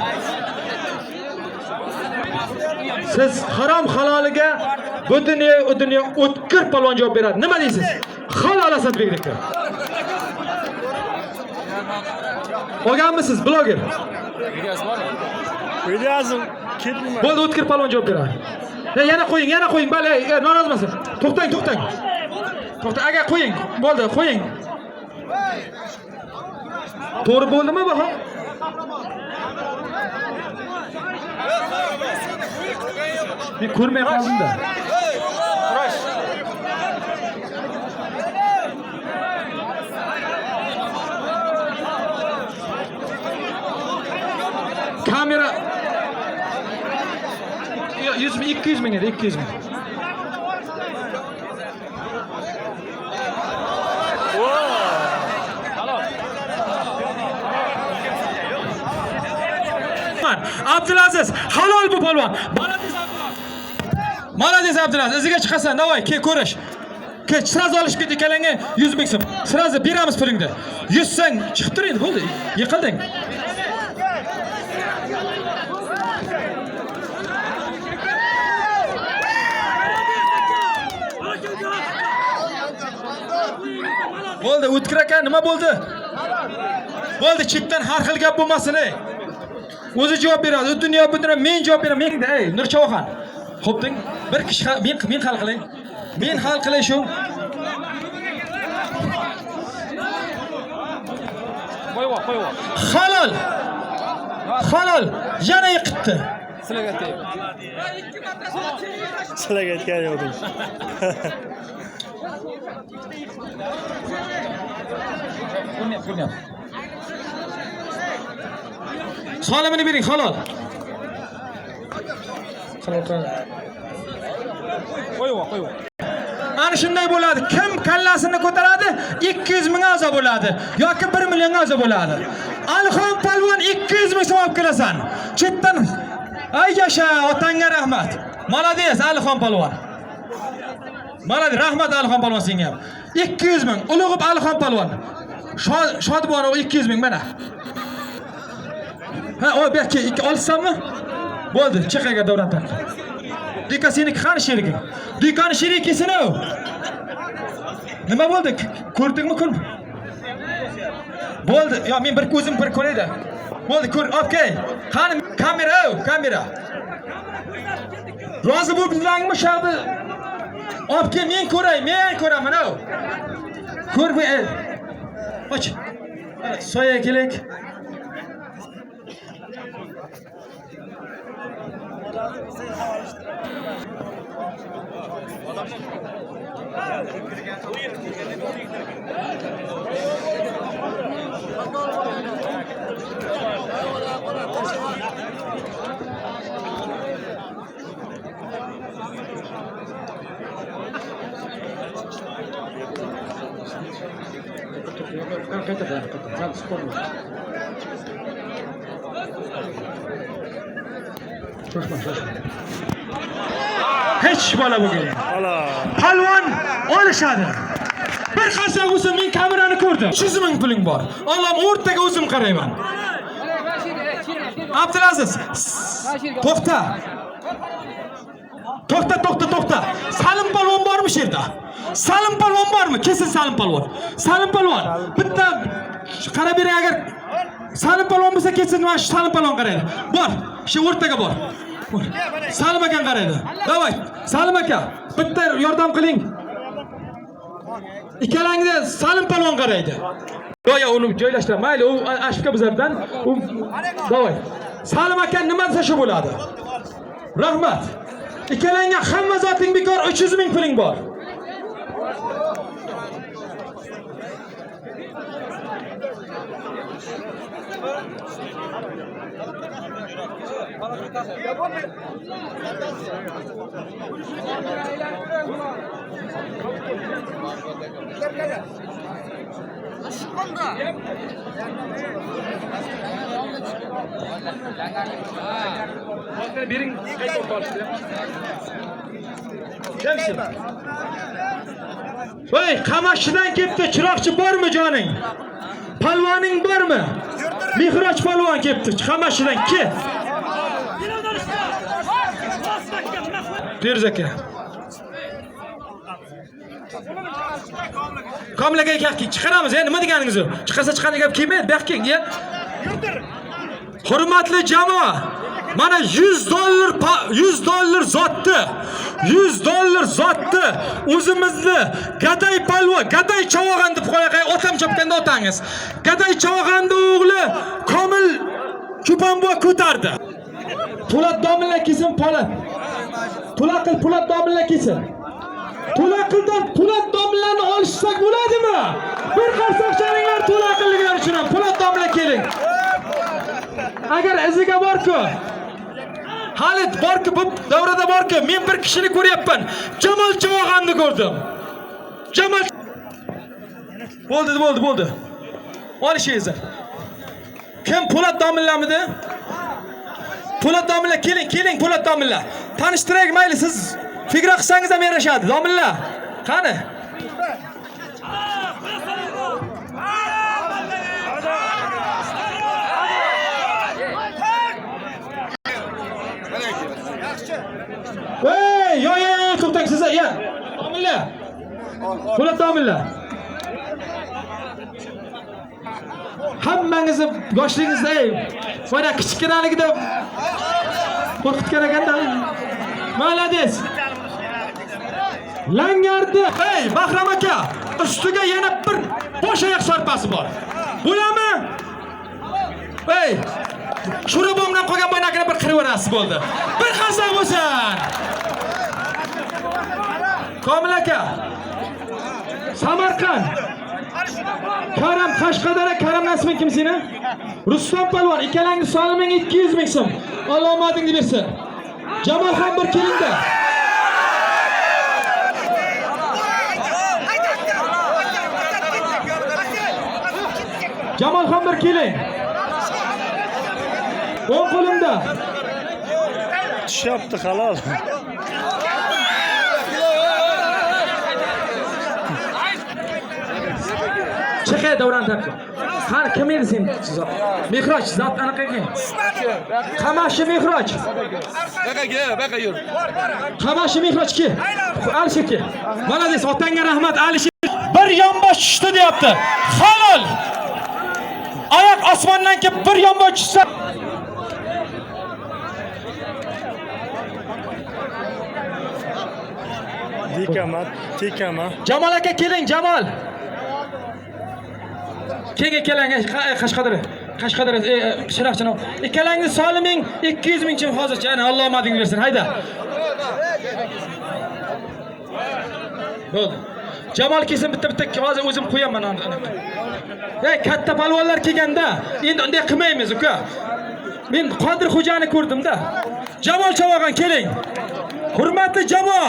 Siz harom haloliga bu dunyo o'tkir palvon javob beradi. Nima deysiz? Halol Asadbek aka. Olganmisiz bloger? Videosim ketmaydi. Bo'ldi, o'tkir palvon javob beradi. Yana qo'ying, bale, norozmasin. To'xtang. To'xta, aka qo'ying. Bo'ldi, qo'ying. To'g'ri bo'ldimi bu? Men ko'rmay qoldim-da. Kamera 100 ming, 200 ming edi, 200 ming. Abdulaziz, halol bu polvon. Молодец Abdulaziz, iziga chiqasan, davay, kel ko'rish. Kel, sразу olishib ket ikkalangga 100 ming so'm. Sразу beramiz pulingni. 100 sang chiqib tur endi, bo'ldi. Yiqilding. Bo'ldi, o'tkir aka, nima bo'ldi? Bo'ldi, chetdan har xil gap bo'lmasin, ey. O'zi javob beradi. U dunyo bundan men javob beraman. Men ey, Nurchavoxon. Xo'pding? Bir kishi men hal qilay. Men hal qilay shu. Qo'yvo. Halol. Yana yiqitdi. Sizlarga aytaymi? Sizlarga aytgan yo'qdim. Ko'rmayapti. Solimini bering, halol. Qo'yvo. Ana shunday bo'ladi. Kim kallasini ko'taradi, 200 ming a'zo bo'ladi yoki 1 million a'zo bo'ladi. Alixon palvon 200 ming so'm olib kelasan. Chetdan ay yasha, otangga rahmat. Молодец Alixon palvon. Молодец, rahmat Alixon palvon senga ham. 200 ming. Ulug'ib Alixon palvon. Shodibonov 200 ming mana. Ha, o belki olsammi? Bo'ldi, chaqaga davron taq. Dika seniki qani sheriging? Dikani sherikisini u. Nima bo'ldi? Ko'rdingmi, ko'rmi? Bo'ldi. Yo, men bir ko'zim bir ko'rayda. Bo'ldi, ko'r, okey. Qani kamera. Rozi bo'ldingmi shaqni? Obke, men ko'raman u. Ko'rmay. Och. Soya kerak. Hech bola bo'lgan. Palvon olishadi. Bir qarsa o'zim men kamerani ko'rdim. 300 ming puling bor. Allohim o'rtaga o'zim qarayman. Abdulaziz, to'xta. Salim palvon bormi shu yerda? Salim palvon bormi? Kesin Salim palvon. Salim palvon. Bitta qarab bering agar Salim palvon bo'lsa kesin mana shu Salim palvon qaraydi. Bor. Shu o'rtaga bor. Salim aka qaraydi. Davay. Salim aka, bitta yordam qiling. Ikkalangizda Salim palvon qaraydi. Yo'q, uni joylashtirib, mayli, u ashka bizlardan. Davay. Salim aka nima desa shu bo'ladi. Rahmat. Ikkalangga hamma zoting bekor 300 ming puling bor. Bering qaytib qolishdi. Kelsin. Voy, Qamashidan ketdi. Chiroqchi bormi joning? Palvoning bormi? Mehroj palvon ketdi. Qamashidan ket. Terz aka. Komlaga chiqaramiz. Nima deganingiz u? Chiqarsa chiqqani gap kelmaydi. Bu yoqqa kelgan. Hurmatli jamoa, mana $100 zotdi. $100 o'zimizni Gaday palvon, Gaday Chavog'an deb qo'yaqay, otam chopganda otangiz. Gaday Chavog'anning o'g'li Komil Cho'ponboy ko'tardi. Po'lat domilla kelsin, Po'lat. Po'lat domilla kelsin. To'laqildan Po'lat domillani olishsak bo'ladimi? Bir qarsoq charinglar To'laqilliklar uchun ham Po'lat domilla keling. Agar iziga borku, Halit borku, bu davrada borku, men bir kishini ko'ryapman. Jamol Chavog'anni ko'rdim. Jamol bo'ldi. Olishingiz. Kim Po'lat domillamidi? Po'lat domilla keling Po'lat domilla. Tanishtiraylik mayli, siz figura qilsangiz ham yarashadi. Domilla. Qani? Hey, yo, to'xtang siz, ya. Domilla. Po'lat domilla. Hammangizni yoshligingizda, mana kichkinaligida qo'rqitgan ekanda. Malades. Langardi. Hey, Bahram aka, ustiga yana bir bosh oyoq sarpasi bor. Bo'ladimi? Hey, Shurabomdan qolgan boynakini bir qirib o'rasiz bo'ldi. Bir qazoq bo'lsin. Komil aka. Samarqand. Karam Qashqadaryo, Karam Nasmin kim seni? Rustam palvon, ikkalangiz soliming 200 ming so'm. Alloh omadingni bersin. Jamol ham bir kelingda. Jamol ham bir keling. O'ng qo'limda. Tushyapti halol. Chiqay davron taqdi. Qani kim edi sen? Mehroj, zot anaqa ekan. Qamashi Mehroj. Baqa yur. Qamashi Mehroj ki. Alisher ki. Malades, otangga rahmat Alisher. Bir yonbosh tushdi deyapti. Halol. Oyoq osmondan kelib bir yonbosh tushsa. Tikama. Jamol aka keling, Jamol. Keling, Qashqadaryo. Chiroqchini. Ikkalangiz soliming 200 ming so'm hozircha. Ana Alloh omadingni bersin. Hayda. Bo'ldi. Jamol kelsin bitta hozir o'zim qo'yaman anaqa. Hey, katta palvonlar kelganda endi unday qilmaymiz, uka. Men Qodir xo'jani ko'rdim-da. Jamol Chavog'an keling. Hurmatli jamoa.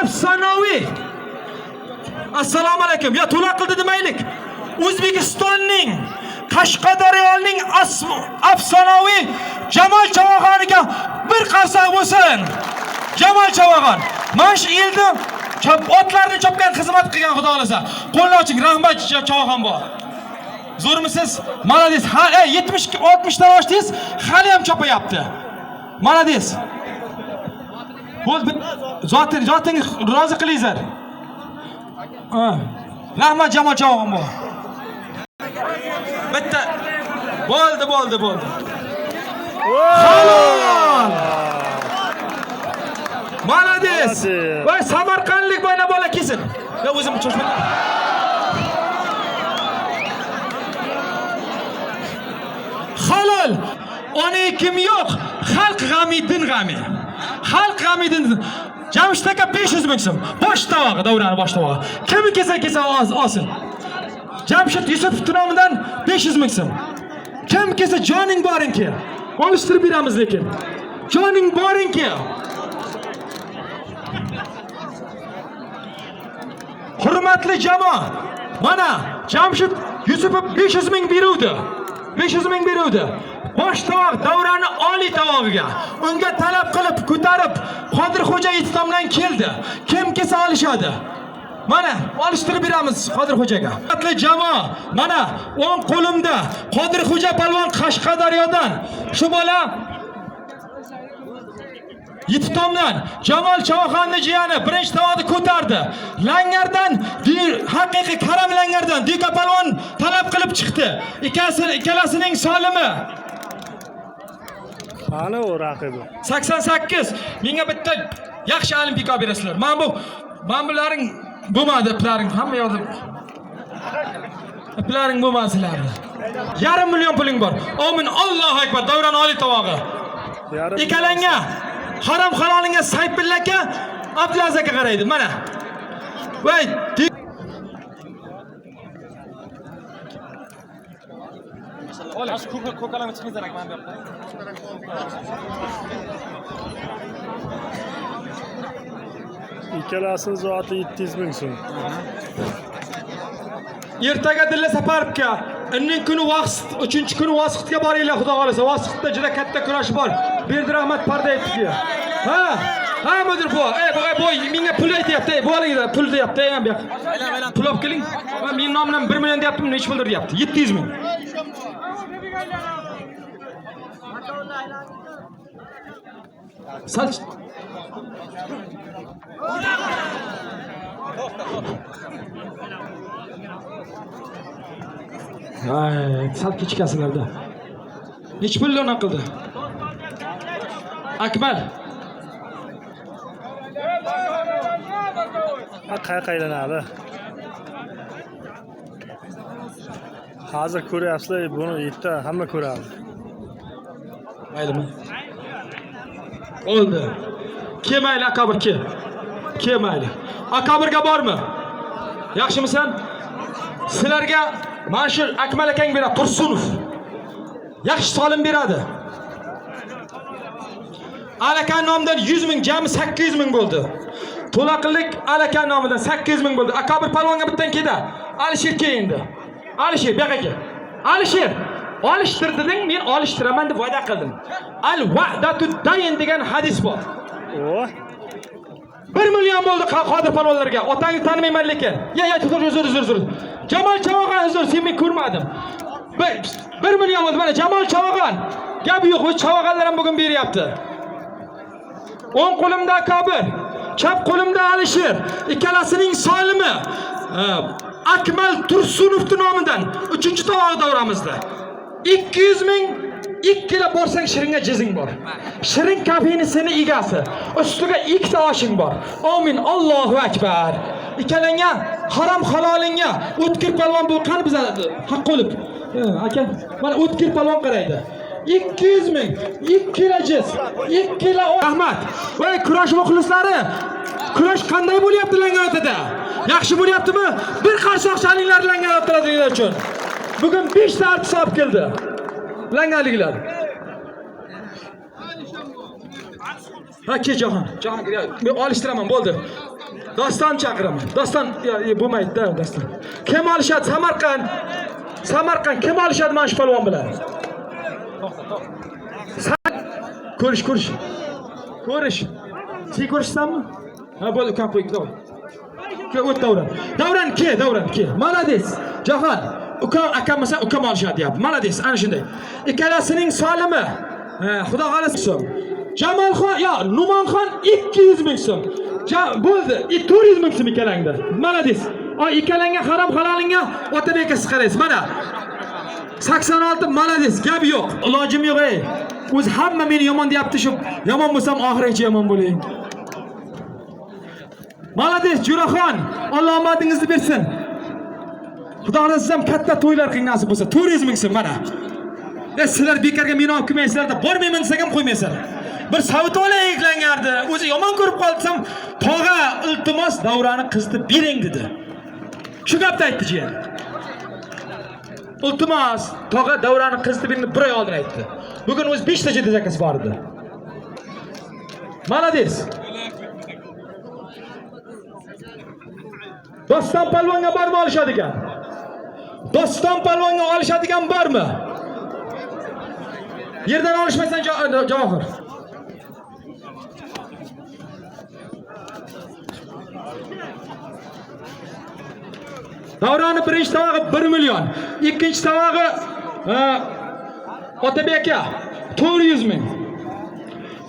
Afsonaviy. Assalomu alaykum. Ya To'laqildi demaylik. O'zbekistonning Qashqadaryoning afsonaviy Jamol Chavog'aniga bir qarsoq bo'lsin. Jamol Chavog'an. Mana shu yilda otlarni chopgan xizmat qilgan xudo xolasa. Qo'lni oching, rahmat Chavog'an bor. Zo'rmisiz? Malades. Ha, 70-60 dan oshdingiz, hali ham chopayapti. Malades. Bo'ldi. Zoting rozi qilingizlar. Rahmat jamoat chavog'im bor. Bitta. Bo'ldi. Halol! Malades! Voy Samarqandlik bo'yna bola kelsin. Men o'zim cho'chman. Halol! Ona kim yo'q? Xalq g'ami, din g'ami. Xalq g'ami, din. Jamshid aka 500 ming so'm. Bosh tovog'i, davrani bosh tovog'i. Kim kelsa olsin. Jamshid Yusupov nomidan 500 ming so'm. Kim kelsa joning boringki. Olishtirib beramiz lekin. Joning boringki. Hurmatli jamoa, mana Jamshid Yusupov 500 ming beruvdi. 500 ming beruvdi. Bosh tovoq davrani oliy tovog'iga. Unga talab qilib ko'tarib Qodirxo'ja yetomdan keldi. Kim kelsa olishadi. Mana olishtirib beramiz Qodirxo'jaga. Hurmatli jamoa, mana o'ng qo'limda Qodirxo'ja palvon Qashqadaryodan. Shu bola Yetomdan Jamol Chavoxonni jiyani birinchi tovoqni ko'tardi. Langardan haqiqiy karam langardan Dika palvon talab qilib chiqdi. Ikkalasining solimi Qani u raqibi? 88. Menga bitta yaxshi olimpika berasizlar. Men bularning bo'lmadi, iplaring hamma yoqda. Iplaring bo'lmasizlar. 1,5 million puling bor. Amin, Allohu akbar. Davron oliy tovog'i. Ikkalanga harom halolinga Sayfulla aka, Abdulaziz aka qaraydi. Mana. Voy, ko'kalami chiqingizlar aka, mana bu yoqda. Ikkalasini zoti 700 ming so'm. Ertaga Dilla Saparovga, inning kuni vaqt, 3-kuni Vositga boringlar, xudo xolasa. Vositda juda katta kurash bor. Berdirahmat Pardayevga. Ha, mudir bu. Boy, menga pul aytayapti. Bo'linglar, pul deyapti ham bu yoq. Pul olib keling. Men nomimdan 1 million deyaptim, nech puldir deyapti. 700 ming. Sal sal kechikasizlarda. Nech pullarni qildi? Akmal. Qayerga aylanadi? Hozir ko'ryapsizlar, buni erta hamma ko'radi. Maylimi? Oldi. Kemayli akabir ke. Kemayli. Akabirga bormi? Yaxshimisan? Sizlarga mana shu Akmal akang beradi, Tursunov. Yaxshi solim beradi. Alakan nomidan 100 ming, jami 800 ming bo'ldi. To'laqillik Alakan nomidan 800 ming bo'ldi. Akabir palvonga bittan keda. Alisher keldi. Alisher, bu yoqqa kel. Alisher, olishtirding, men olishtiraman deb va'da qildim. Al-va'datu dayn degan hadis bor. O 1 million bo'ldi Qodir palvonlarga. Otangni tanimayman lekin. Uzr. Jamol Chavog'on uzr, sen men ko'rmadim. 1 million bo'ldi. Mana Jamol Chavog'on. Gap yo'q, o'z Chavog'onlar ham bugun beryapti. O'ng qo'limda Akabir, chap qo'limda Alisher. Ikkalasining solimi Akmal Tursunovning nomidan 3-tovoq davramizda. 200 ming. Ikkila borsang shiringa jizing bor. Shirin kafeni seni egasi. Ustiga 2 ta oshing bor. Amin, Allohu akbar. Ikkalanga harom halolinga o'tkir palvon bu qani bizada haq qo'lib. Aka, mana o'tkir palvon qaraydi. 200 ming, 2 kilo jiz, 2 kilo rahmat. Voy kurash muxlislari, kurash qanday bo'lyapti Langayotada? Yaxshi bo'lyaptimi? Bir qarsoq chalinglar Langayotalar uchun. Bugun 5 ta artist olib keldi. Langaliklar. Ke Jahon. Men olishtiraman, bo'ldi. Doston chaqiraman. Doston bo'lmaydi-da, Doston. Kim olishadi? Samarqand kim olishadi mana shu palvon bilan? Ko'rish. Sen ko'rishsanmi? Ha, bo'ldi, ukam qo'y, davr. O't Davron ke. Malades. Jahon. Ukam akamasa ukam olishadi deyapti. Malades, ana shunday. Ikkalasining solimi xudo xolasa Jamolxon, yo, Numonxon 200 ming so'm. Bo'ldi, 400 ming so'm ikkalangda. Malades. O ikkalanga harom halolingga Otabekka siz qaraysiz. Mana 86 malades, gap yo'q. Ilojim yo'q ey. O'zi hamma meni yomon deyapti shu. Yomon bo'lsam oxirigacha yomon bo'ling. Malades Juraxon, Alloh omadingizni bersin. Xudo xolasa ham katta to'ylar qilgan nasib bo'lsa, 400 ming so'm mana. Sizlar bekarga meni olib kelmaysizlar-da, bormayman desam ham qo'ymaysizlar. Bir savdo olayiklangardi. O'zi yomon ko'rib qolsam, tog'a iltimos Davrani qizni bering dedi. Shu gapni aytdi jiyan. Iltimos, tog'a Davrani qizni birini bir oy oldin aytdi. Bugun o'zi 5 ta jiddiy zakasi bor edi. Malades. Doston palvonga bormi olishadigan? Doston palvonga olishadigan bormi? Yerdan olishmasan Javohir. Davrani birinchi tavog'i 1 million, ikkinchi tavog'i Otabekka 400 ming.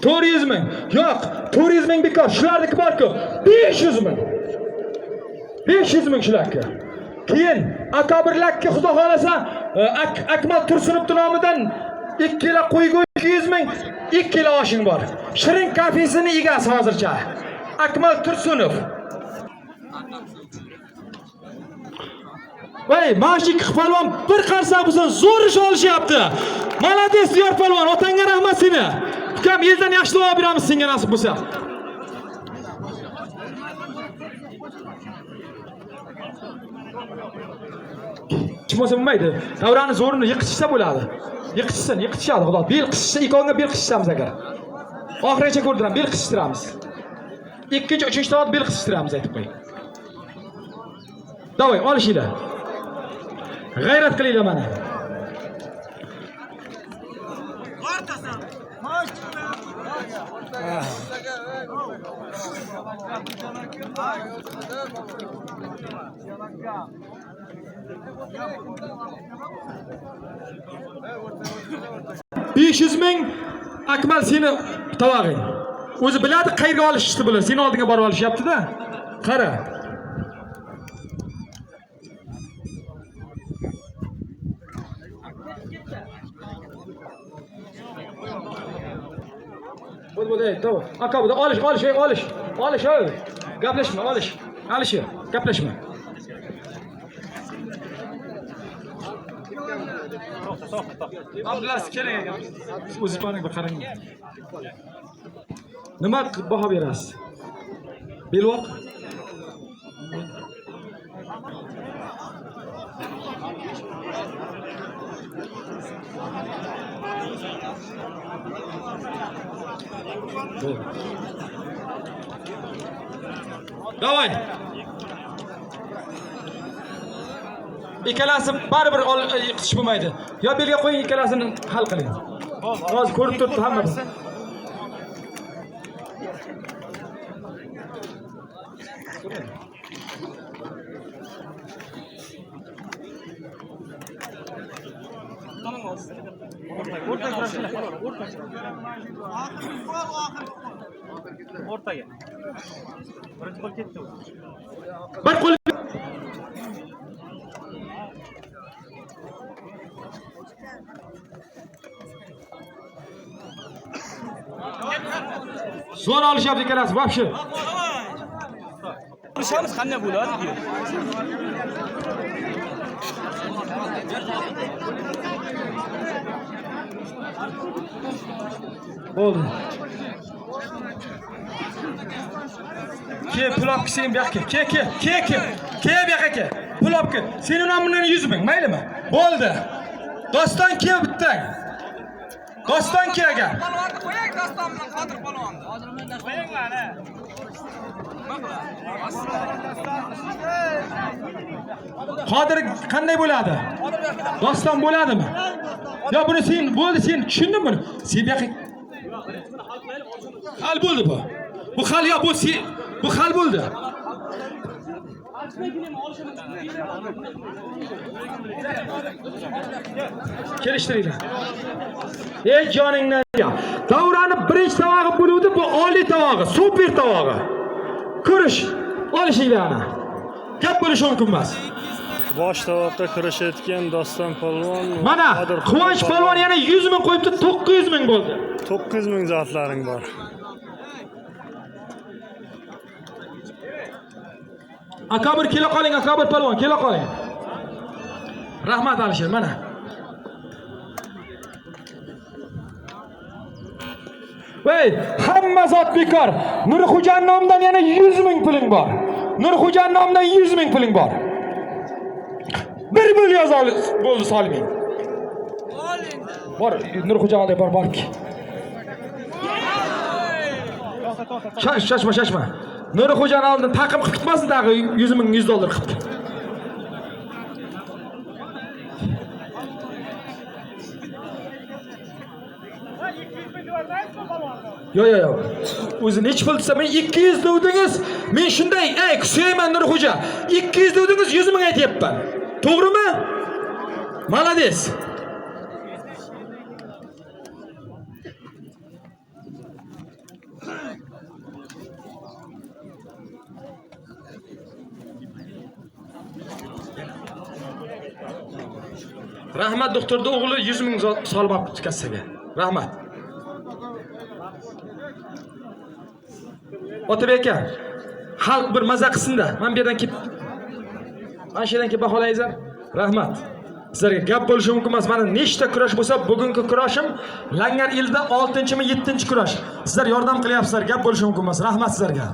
400 ming. Yo'q, 400 ming bekor. Shularniki bor-ku, 500 ming. 500 ming shularga. Keyin akabirlarga xudo xolasa Akmal Tursunov nomidan 2 kilo qo'ygo 200 ming, 2 kilo oshing bor. Shirin kafesini egasi hozircha. Akmal Tursunov. Voy, mashik palvon bir qarsa bo'lsa zo'r ish olishyapti. Malades diyor palvon, otangga rahmat seni. Ukam yildan yaxshi duo beramiz senga nasib bo'lsa. Chimosa bo'lmaydi. Davrani zo'rini yiqitishsa bo'ladi. Yiqitishadi xudo. Bel qishsa, ikonga bel qishamiz agar. Oxirigacha ko'rdiram, bel qishtiramiz. Ikkinchi, uchinchi to'g'ri bel qishtiramiz aytib qo'y. Davay, olishinglar. G'ayrat qilinglar mana. $500 ming Akmal seni tavog'ing. O'zi biladi qayerga olishni biladi. Seni oldinga borib olishyapti-da. Qara. Bo'ldi, to'g'ri. Aka bu olish. Olish, ey. Gaplashma, olish. Gaplashma. Abdulaziz keling ekan. O'zi paning qarang. Nima baho berasiz? Belvoq. Davay. İkkalasi baribir yiqitish bo'lmaydi. Yo belga qo'ying, ikkalasini hal qiling. Hozir ko'rib turibdi hammasi. O'rtaga. Birinchi qo'l ketdi. Bir qo'l. Zo'r olishyapti ikkalasi, vobshe. Olishamiz qanday bo'ladi? Bo'ldi. Ke pulobki sen bu yoqqa. Ke bu yoqqa. Pulobki. Sening nomingdan 100 ming, maylimi? Bo'ldi. Doston ke bittang. Doston ke aka. Polvonni qo'ying, doston bilan Qodir polvonni. Hozir men doston qo'yinglar. Qodir qanday bo'ladi? Doston bo'ladimi? Yo buni sen bo'ldi, sen tushunding buni? Sen bu yoqqa hal bo'ldi bu. Bu hal yo bu hal bo'ldi. Kelishtiringlar. Ey joningdan ya. Davrani birinchi tavog'i bo'luvdi, bu oliy tavog'i, super tavog'i. Ko'rish, olishinglar ana. Gap bo'lishi mumkin emas. Bosh tovoqqa kurashayotgan Doston polvon. Mana Quvonch polvon yana 100 ming qo'yibdi, 900 ming bo'ldi. 900 ming zotlaring bor. Akabir kela qoling, akabir polvon, kela qoling. Rahmat Alisher, mana. Voy, hamma zot bekor. Nurxo'jan nomidan yana 100 ming puling bor. Nurxo'jan nomidan 100 ming puling bor. Bir pul yozali bo'ldi solmang. Bor, Nurxo'jaga borki. Shashma. Nurxo'jan oldin taqim qilib ketmasin, tag'i 100 ming $100 qilib. Yo. O'zi nech pul desa, men 200 degdingiz. Men shunday, Suyayman Nurxo'ja. 200 degdingiz, 100 ming aytyapman. To'g'rimi? Malades. Rahmat doktorning o'g'li 100 ming solmabdi kassaga. Rahmat. Otabek aka, xalq bir maza qilsin-da. Men bu yerdan kelib mana shu yerdan kelib baholaysiz. Rahmat. Sizlarga gap bo'lishi mumkin emas. Mana nechta kurash bo'lsa, bugungi kurashim Langar ilda 6-mi, 7-kurash. Sizlar yordam qilyapsizlar, gap bo'lishi mumkin emas. Rahmat sizlarga.